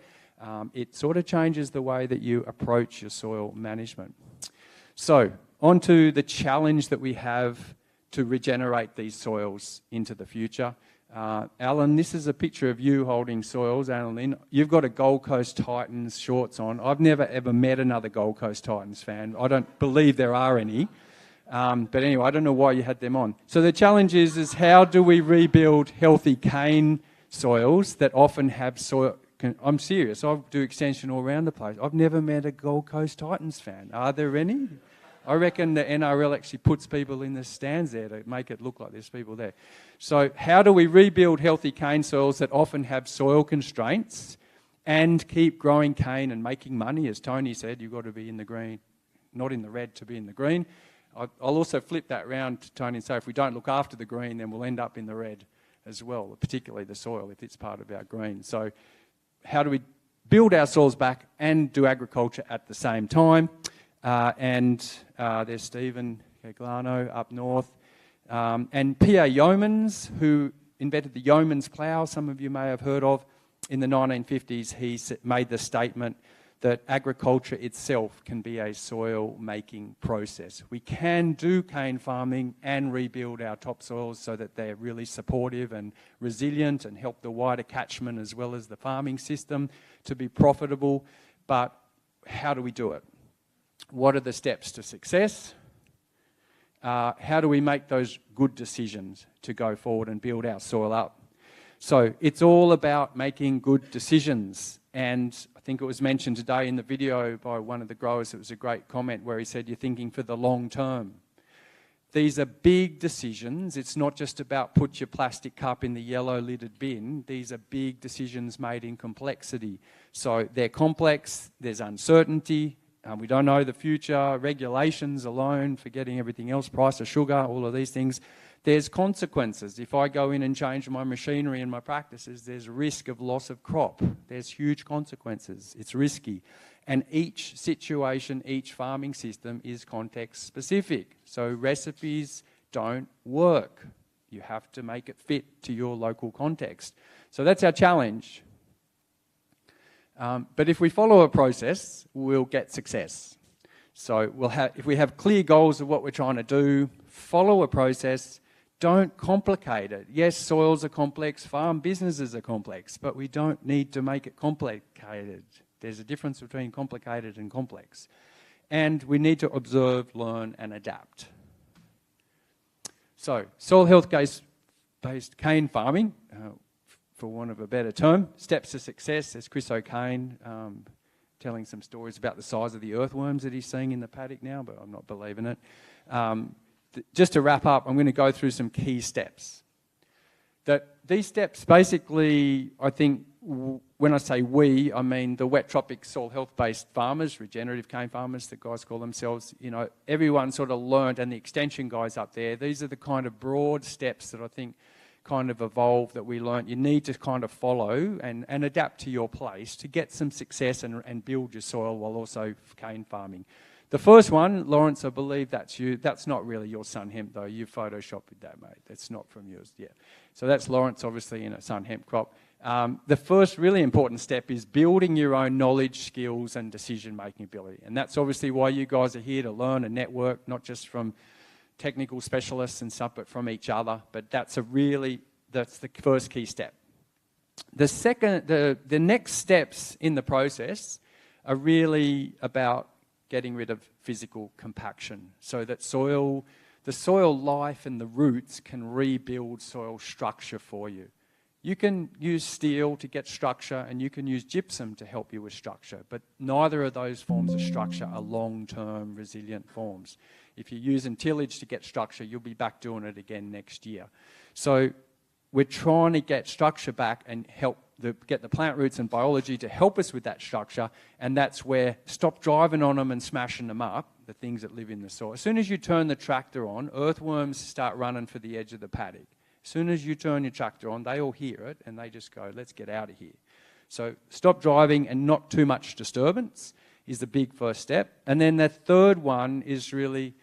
it sort of changes the way that you approach your soil management. So, on to the challenge that we have to regenerate these soils into the future. Alan, this is a picture of you holding soils, Alan Lynn. You've got a Gold Coast Titans shorts on. I've never ever met another Gold Coast Titans fan. I don't believe there are any. But anyway, I don't know why you had them on. So the challenge is how do we rebuild healthy cane soils that often have soil... I'm serious, I do extension all around the place. I've never met a Gold Coast Titans fan. Are there any? I reckon the NRL actually puts people in the stands there to make it look like there's people there. So how do we rebuild healthy cane soils that often have soil constraints and keep growing cane and making money? As Tony said, you've got to be in the green, not in the red to be in the green. I'll also flip that round to Tony and say if we don't look after the green, then we'll end up in the red as well, particularly the soil if it's part of our green. So how do we build our soils back and do agriculture at the same time? There's Stephen Caglano up north. And P.A. Yeomans, who invented the yeoman's plough, some of you may have heard of. In the 1950s, he made the statement that agriculture itself can be a soil-making process. We can do cane farming and rebuild our topsoils so that they're really supportive and resilient and help the wider catchment as well as the farming system to be profitable. But how do we do it? What are the steps to success? How do we make those good decisions to go forward and build our soil up? So it's all about making good decisions. And I think it was mentioned today in the video by one of the growers, it was a great comment where he said, you're thinking for the long term. These are big decisions. It's not just about put your plastic cup in the yellow lidded bin. These are big decisions made in complexity. So they're complex, there's uncertainty, we don't know the future, regulations alone, forgetting everything else, price of sugar, all of these things. There's consequences. If I go in and change my machinery and my practices, there's risk of loss of crop. There's huge consequences. It's risky. And each situation, each farming system is context specific. So recipes don't work. You have to make it fit to your local context. So that's our challenge. But if we follow a process, we'll get success. So if we have clear goals of what we're trying to do, follow a process, don't complicate it. Yes, soils are complex, farm businesses are complex, but we don't need to make it complicated. There's a difference between complicated and complex. And we need to observe, learn, and adapt. So, soil health-based cane farming, for want of a better term, steps to success. There's Chris O'Kane telling some stories about the size of the earthworms that he's seeing in the paddock now, but I'm not believing it. Just to wrap up, I'm going to go through some key steps. These steps basically, I think, when I say we, I mean the wet tropic soil health-based farmers, regenerative cane farmers, the guys call themselves, everyone sort of learned, and the extension guys up there, these are the kind of broad steps that I think kind of evolved that we learned. You need to kind of follow and adapt to your place to get some success and build your soil while also cane farming. The first one, Lawrence, I believe that's you. That's not really your sun hemp, though. You photoshopped with that, mate. That's not from yours, yeah. So that's Lawrence, obviously, in a sun hemp crop. The first really important step is building your own knowledge, skills, and decision-making ability. And that's obviously why you guys are here, to learn and network, not just from technical specialists and stuff, but from each other. But that's the first key step. The next steps in the process are really about getting rid of physical compaction, so that the soil life and the roots can rebuild soil structure for you. You can use steel to get structure, and you can use gypsum to help you with structure, but neither of those forms of structure are long-term resilient forms. If you're using tillage to get structure, you'll be back doing it again next year. So we're trying to get structure back and get the plant roots and biology to help us with that structure, and that's where stop driving on them and smashing them up, the things that live in the soil. As soon as you turn the tractor on, earthworms start running for the edge of the paddock. As soon as you turn your tractor on, they all hear it and they just go, let's get out of here. So stop driving and not too much disturbance is the big first step. And then the third one is really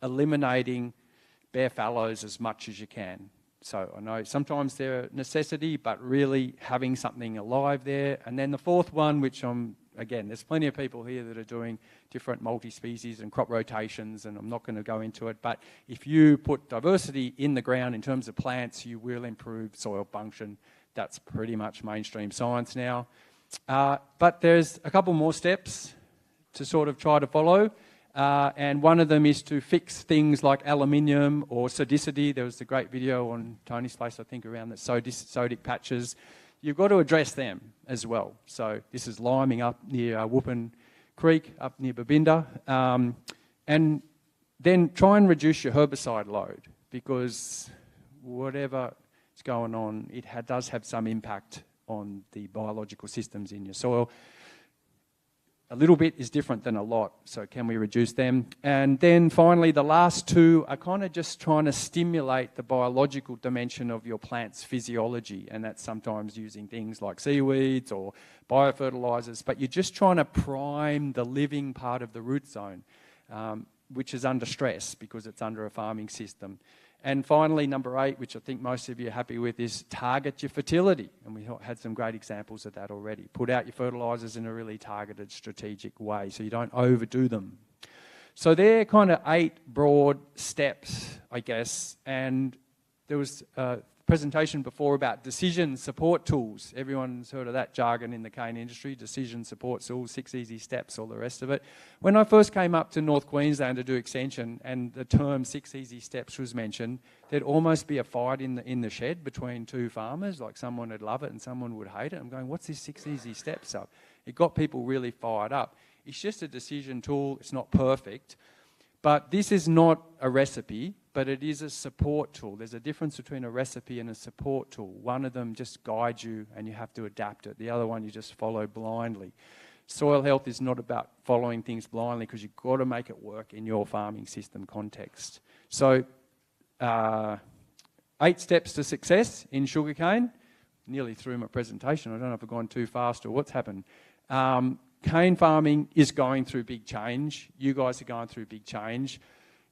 eliminating bare fallows as much as you can. So I know sometimes they're a necessity, but really having something alive there. And then the fourth one, which again, there's plenty of people here that are doing different multi-species and crop rotations, and I'm not going to go into it, but if you put diversity in the ground in terms of plants, you will improve soil function. That's pretty much mainstream science now. But there's a couple more steps to sort of try to follow. And one of them is to fix things like aluminium or sodicity. There was a great video on Tony's place, I think, around the sodic patches. You've got to address them as well. So this is liming up near Whoopin Creek, up near Babinda. And then try and reduce your herbicide load, because whatever is going on, it does have some impact on the biological systems in your soil. A little bit is different than a lot, so can we reduce them? And then finally, the last two are kind of just trying to stimulate the biological dimension of your plant's physiology, and that's sometimes using things like seaweeds or biofertilizers, but you're just trying to prime the living part of the root zone, which is under stress because it's under a farming system. And finally, number 8, which I think most of you are happy with, is target your fertility. And we had some great examples of that already. Put out your fertilisers in a really targeted, strategic way so you don't overdo them. So they're kind of 8 broad steps, I guess. And there was a presentation before about decision support tools. Everyone's heard of that jargon in the cane industry, decision support tools, 6 easy steps, all the rest of it. When I first came up to North Queensland to do extension and the term 6 easy steps was mentioned, there'd almost be a fight in the shed between 2 farmers, like someone would love it and someone would hate it. I'm going, what's this 6 easy steps up? It got people really fired up. It's just a decision tool. It's not perfect. But this is not a recipe. but it is a support tool. There's a difference between a recipe and a support tool. One of them just guides you and you have to adapt it. The other one you just follow blindly. Soil health is not about following things blindly, because you've got to make it work in your farming system context. So 8 steps to success in sugarcane. Nearly through my presentation. I don't know if I've gone too fast or what's happened. Cane farming is going through big change. You guys are going through big change.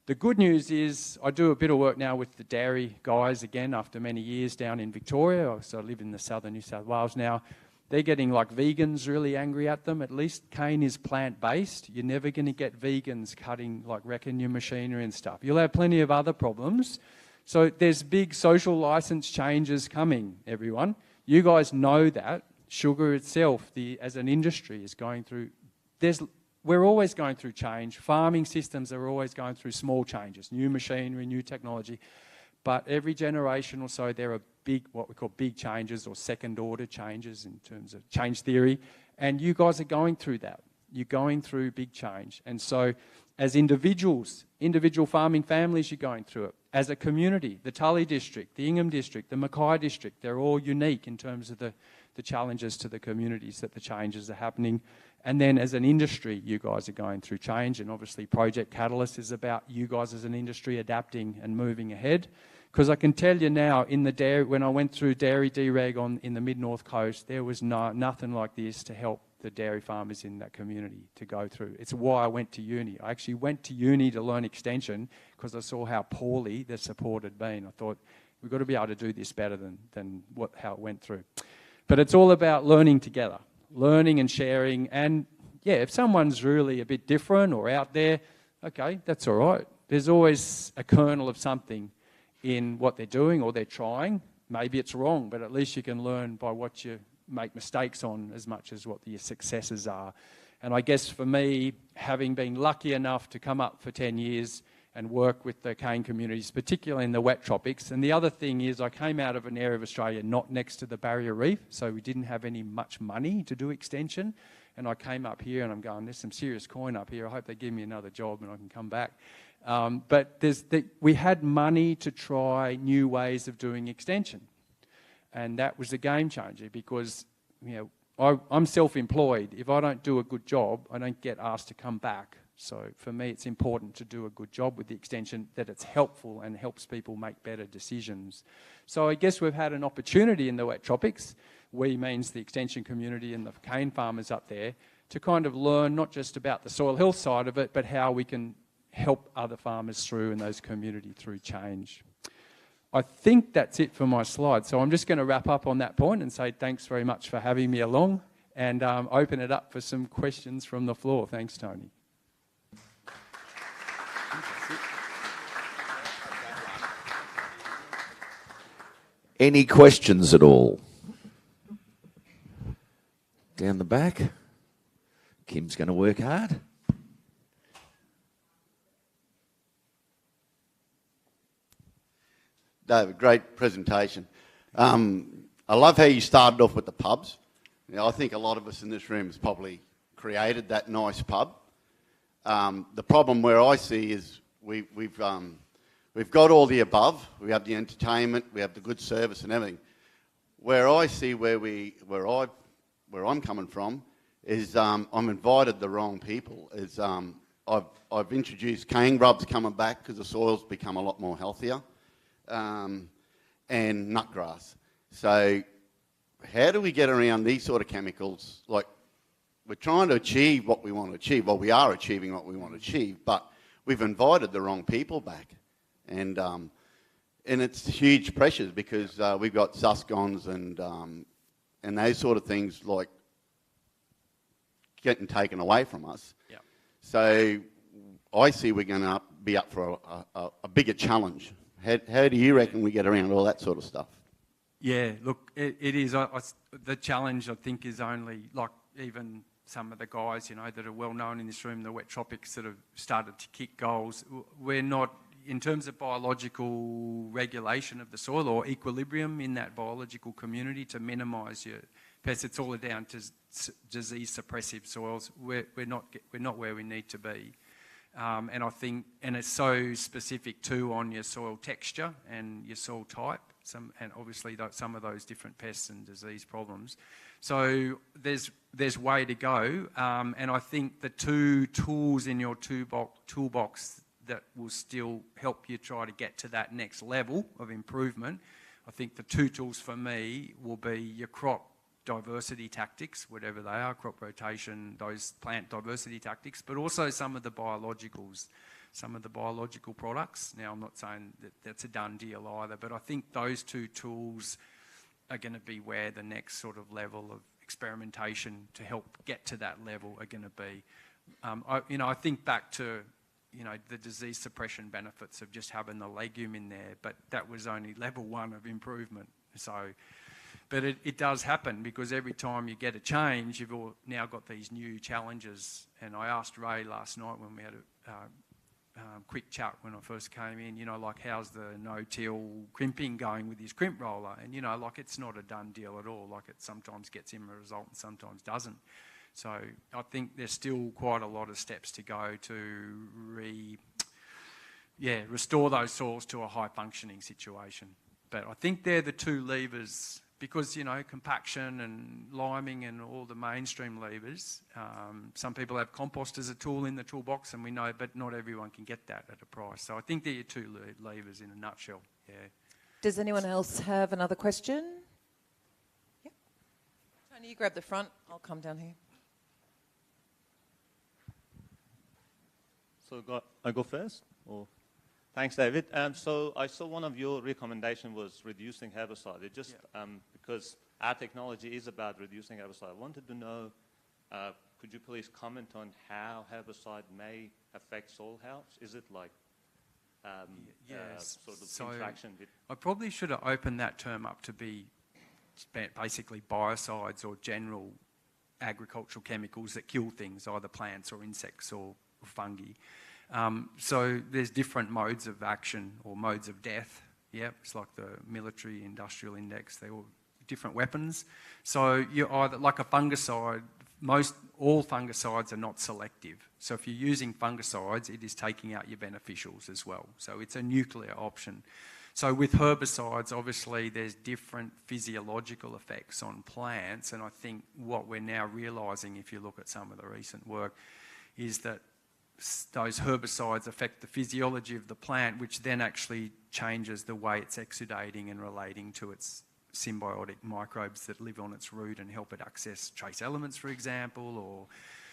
The good news is I do a bit of work now with the dairy guys again after many years down in Victoria. So I live in the southern New South Wales now. They're getting like vegans really angry at them. At least cane is plant-based. You're never going to get vegans cutting, like wrecking your machinery and stuff. You'll have plenty of other problems. So there's big social license changes coming, everyone. You guys know that. Sugar itself, as an industry, is going through... We're always going through change. Farming systems are always going through small changes, new machinery, new technology. But every generation or so, there are big, what we call big changes or second-order changes in terms of change theory. And you guys are going through that. You're going through big change. And so as individuals, individual farming families, you're going through it. As a community, the Tully district, the Ingham district, the Mackay district, they're all unique in terms of the challenges to the communities that the changes are happening. And then as an industry, you guys are going through change. And obviously Project Catalyst is about you guys as an industry adapting and moving ahead. Because I can tell you now, in the dairy, when I went through dairy dereg in the mid-north coast, there was nothing like this to help the dairy farmers in that community to go through. It's why I went to uni. I actually went to uni to learn extension because I saw how poorly the support had been. I thought, we've got to be able to do this better than how it went through. But it's all about learning together, learning and sharing. And yeah, if someone's really a bit different or out there, okay, that's all right. There's always a kernel of something in what they're doing or they're trying. Maybe it's wrong, but at least you can learn by what you make mistakes on as much as what your successes are. And I guess for me, having been lucky enough to come up for 10 years and work with the cane communities, particularly in the wet tropics. And the other thing is I came out of an area of Australia not next to the barrier reef, so we didn't have much money to do extension. And I came up here and I'm going, there's some serious coin up here. I hope they give me another job and I can come back. But we had money to try new ways of doing extension. And that was a game changer because, you know, I'm self-employed. If I don't do a good job, I don't get asked to come back. So for me, it's important to do a good job with the extension, that it's helpful and helps people make better decisions. So I guess we've had an opportunity in the wet tropics, we means the extension community and the cane farmers up there, to kind of learn not just about the soil health side of it, but how we can help other farmers through and those community through change. I think that's it for my slide. So I'm just going to wrap up on that point and say thanks very much for having me along and open it up for some questions from the floor. Thanks, Tony. Any questions at all? Down the back. Kim's going to work hard. David, great presentation. I love how you started off with the pubs. You know, I think a lot of us in this room has probably created that nice pub. The problem where I see is we've got all the above. We have the entertainment, we have the good service and everything. Where I see where I'm coming from is I'm invited the wrong people. I've introduced cane grubs coming back because the soil's become a lot more healthier. And nutgrass. So how do we get around these sort of chemicals? Like, we're trying to achieve what we want to achieve. Well, we are achieving what we want to achieve, but we've invited the wrong people back. And it's huge pressures because we've got suscons and those sort of things like getting taken away from us. Yeah. So I see we're going to be up for a bigger challenge. How do you reckon we get around all that sort of stuff? Yeah, look, it is. The challenge, I think, is only, like, even some of the guys, you know, that are well known in this room, the wet tropics that have started to kick goals. We're not, in terms of biological regulation of the soil or equilibrium in that biological community to minimise your pests, it's all down to disease suppressive soils. We're not where we need to be. And I think, and it's so specific too on your soil texture and your soil type, and obviously some of those different pests and disease problems. So there's way to go, and I think the two tools in your toolbox that will still help you try to get to that next level of improvement, I think the two tools for me will be your crop diversity tactics, whatever they are, crop rotation, those plant diversity tactics, but also some of the biologicals, some of the biological products. Now, I'm not saying that that's a done deal either, but I think those two tools are going to be where the next sort of level of experimentation to help get to that level are going to be. I think back to, the disease suppression benefits of just having the legume in there, but that was only level 1 of improvement. But it does happen, because every time you get a change, you've now got these new challenges. And I asked Ray last night when we had a quick chat when I first came in, how's the no-till crimping going with his crimp roller? And, it's not a done deal at all. It sometimes gets him a result and sometimes doesn't. So I think there's still quite a lot of steps to go to restore those soils to a high-functioning situation. But I think they're the two levers, because, compaction and liming and all the mainstream levers, some people have compost as a tool in the toolbox, and we know, but not everyone can get that at a price. So I think they're your two levers in a nutshell, yeah. Does anyone else have another question? Yep. Tony, you grab the front. I'll come down here. So I go first? Or? Thanks, David. So I saw one of your recommendations was reducing herbicide. It just because our technology is about reducing herbicide. I wanted to know, could you please comment on how herbicide may affect soil health? Is it like sort of interaction with... I probably should have opened that term up to be basically biocides or general agricultural chemicals that kill things, either plants or insects or fungi. So there's different modes of action or modes of death. Yep, it's like the military industrial index. They're all different weapons. So you're either like a fungicide. All fungicides are not selective. So if you're using fungicides, it is taking out your beneficials as well. So it's a nuclear option. So with herbicides, obviously there's different physiological effects on plants. And I think what we're now realising, if you look at some of the recent work, is that those herbicides affect the physiology of the plant, which then actually changes the way it's exudating and relating to its symbiotic microbes that live on its root and help it access trace elements, for example.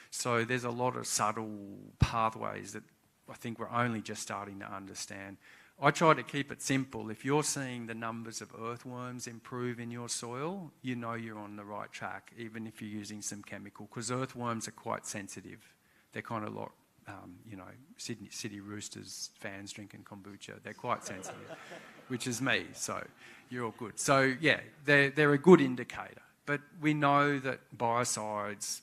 So there's a lot of subtle pathways that I think we're only just starting to understand. I try to keep it simple. If you're seeing the numbers of earthworms improve in your soil, you know you're on the right track, even if you're using some chemical, because earthworms are quite sensitive. They're kind of like, City Roosters fans drinking kombucha. They're quite sensitive, which is me, so you're all good. So, yeah, they're a good indicator. But we know that biocides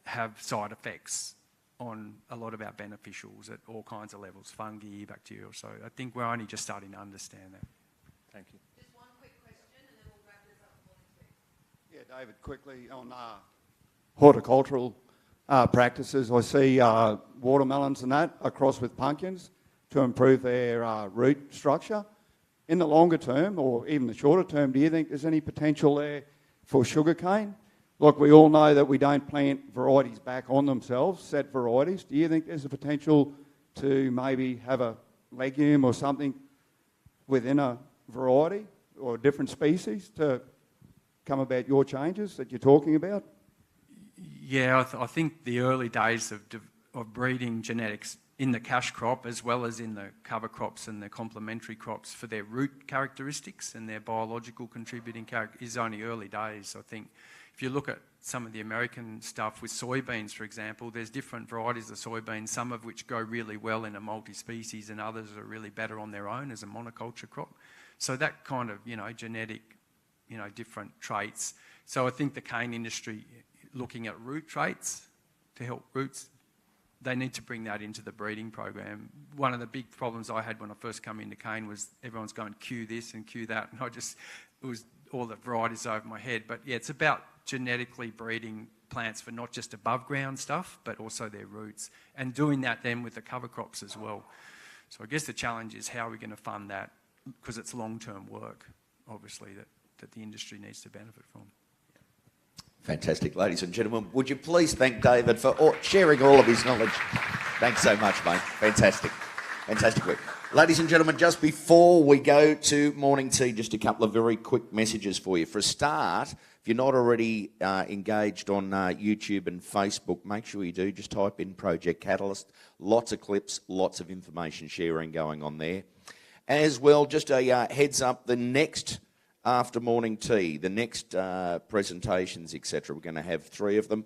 have side effects on a lot of our beneficials at all kinds of levels, fungi, bacterial. So I think we're only just starting to understand that. Thank you. Just one quick question and then we'll wrap this up for next week. Yeah, David, quickly on horticultural practices. I see watermelons and that across with pumpkins to improve their root structure. In the longer term, or even the shorter term, do you think there's any potential there for sugarcane? Look, we all know that we don't plant varieties back on themselves, set varieties. Do you think there's a potential to maybe have a legume or something within a variety or a different species to come about your changes that you're talking about? Yeah, I think the early days of breeding genetics in the cash crop as well as in the cover crops and the complementary crops for their root characteristics and their biological contributing character is only early days. I think if you look at some of the American stuff with soybeans, for example, there's different varieties of soybeans, some of which go really well in a multi-species and others are really better on their own as a monoculture crop. So that kind of, genetic, different traits. So I think the cane industry, looking at root traits to help roots, they need to bring that into the breeding program. One of the big problems I had when I first came into cane was everyone's going, cue this and cue that, and it was all the varieties over my head. But yeah, it's about genetically breeding plants for not just above ground stuff, but also their roots, and doing that then with the cover crops as well. So I guess the challenge is how are we going to fund that, because it's long-term work, obviously, that the industry needs to benefit from. Fantastic. Ladies and gentlemen, would you please thank David for sharing all of his knowledge. Thanks so much, mate. Fantastic. Fantastic work. Ladies and gentlemen, just before we go to morning tea, just a couple of very quick messages for you. For a start, if you're not already engaged on YouTube and Facebook, make sure you do. Just type in Project Catalyst. Lots of clips, lots of information sharing going on there. As well, just a heads up, the next after morning tea, the next presentations, etc. We're going to have 3 of them,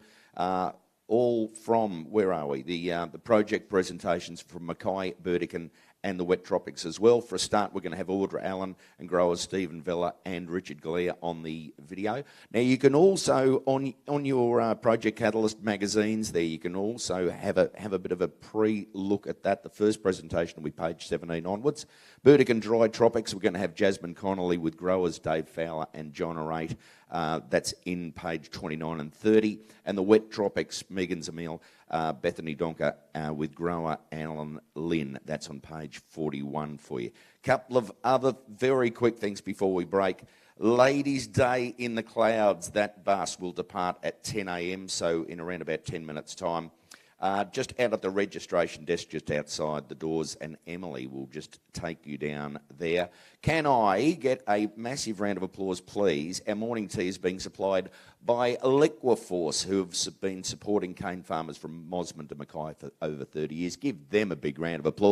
all from, where are we? The project presentations from Mackay, Burdekin and the Wet Tropics as well. For a start, we're going to have Audra Allen and growers Stephen Vella and Richard Galea on the video. Now, you can also, on your Project Catalyst magazines there, you can also have a bit of a pre-look at that. The first presentation will be page 17 onwards. Burdekin Dry Tropics, we're going to have Jasmine Connolly with growers Dave Fowler and John Arate. That's in page 29 and 30. And the Wet Tropics, Megan Zamil, Bethany Donker with grower Alan Lynn. That's on page 41 for you. Couple of other very quick things before we break. Ladies' Day in the Clouds, that bus will depart at 10 a.m, so in around about 10 minutes' time. Just out at the registration desk just outside the doors, and Emily will just take you down there. Can I get a massive round of applause, please? Our morning tea is being supplied by Liquiforce, who have been supporting cane farmers from Mosman to Mackay for over 30 years. Give them a big round of applause.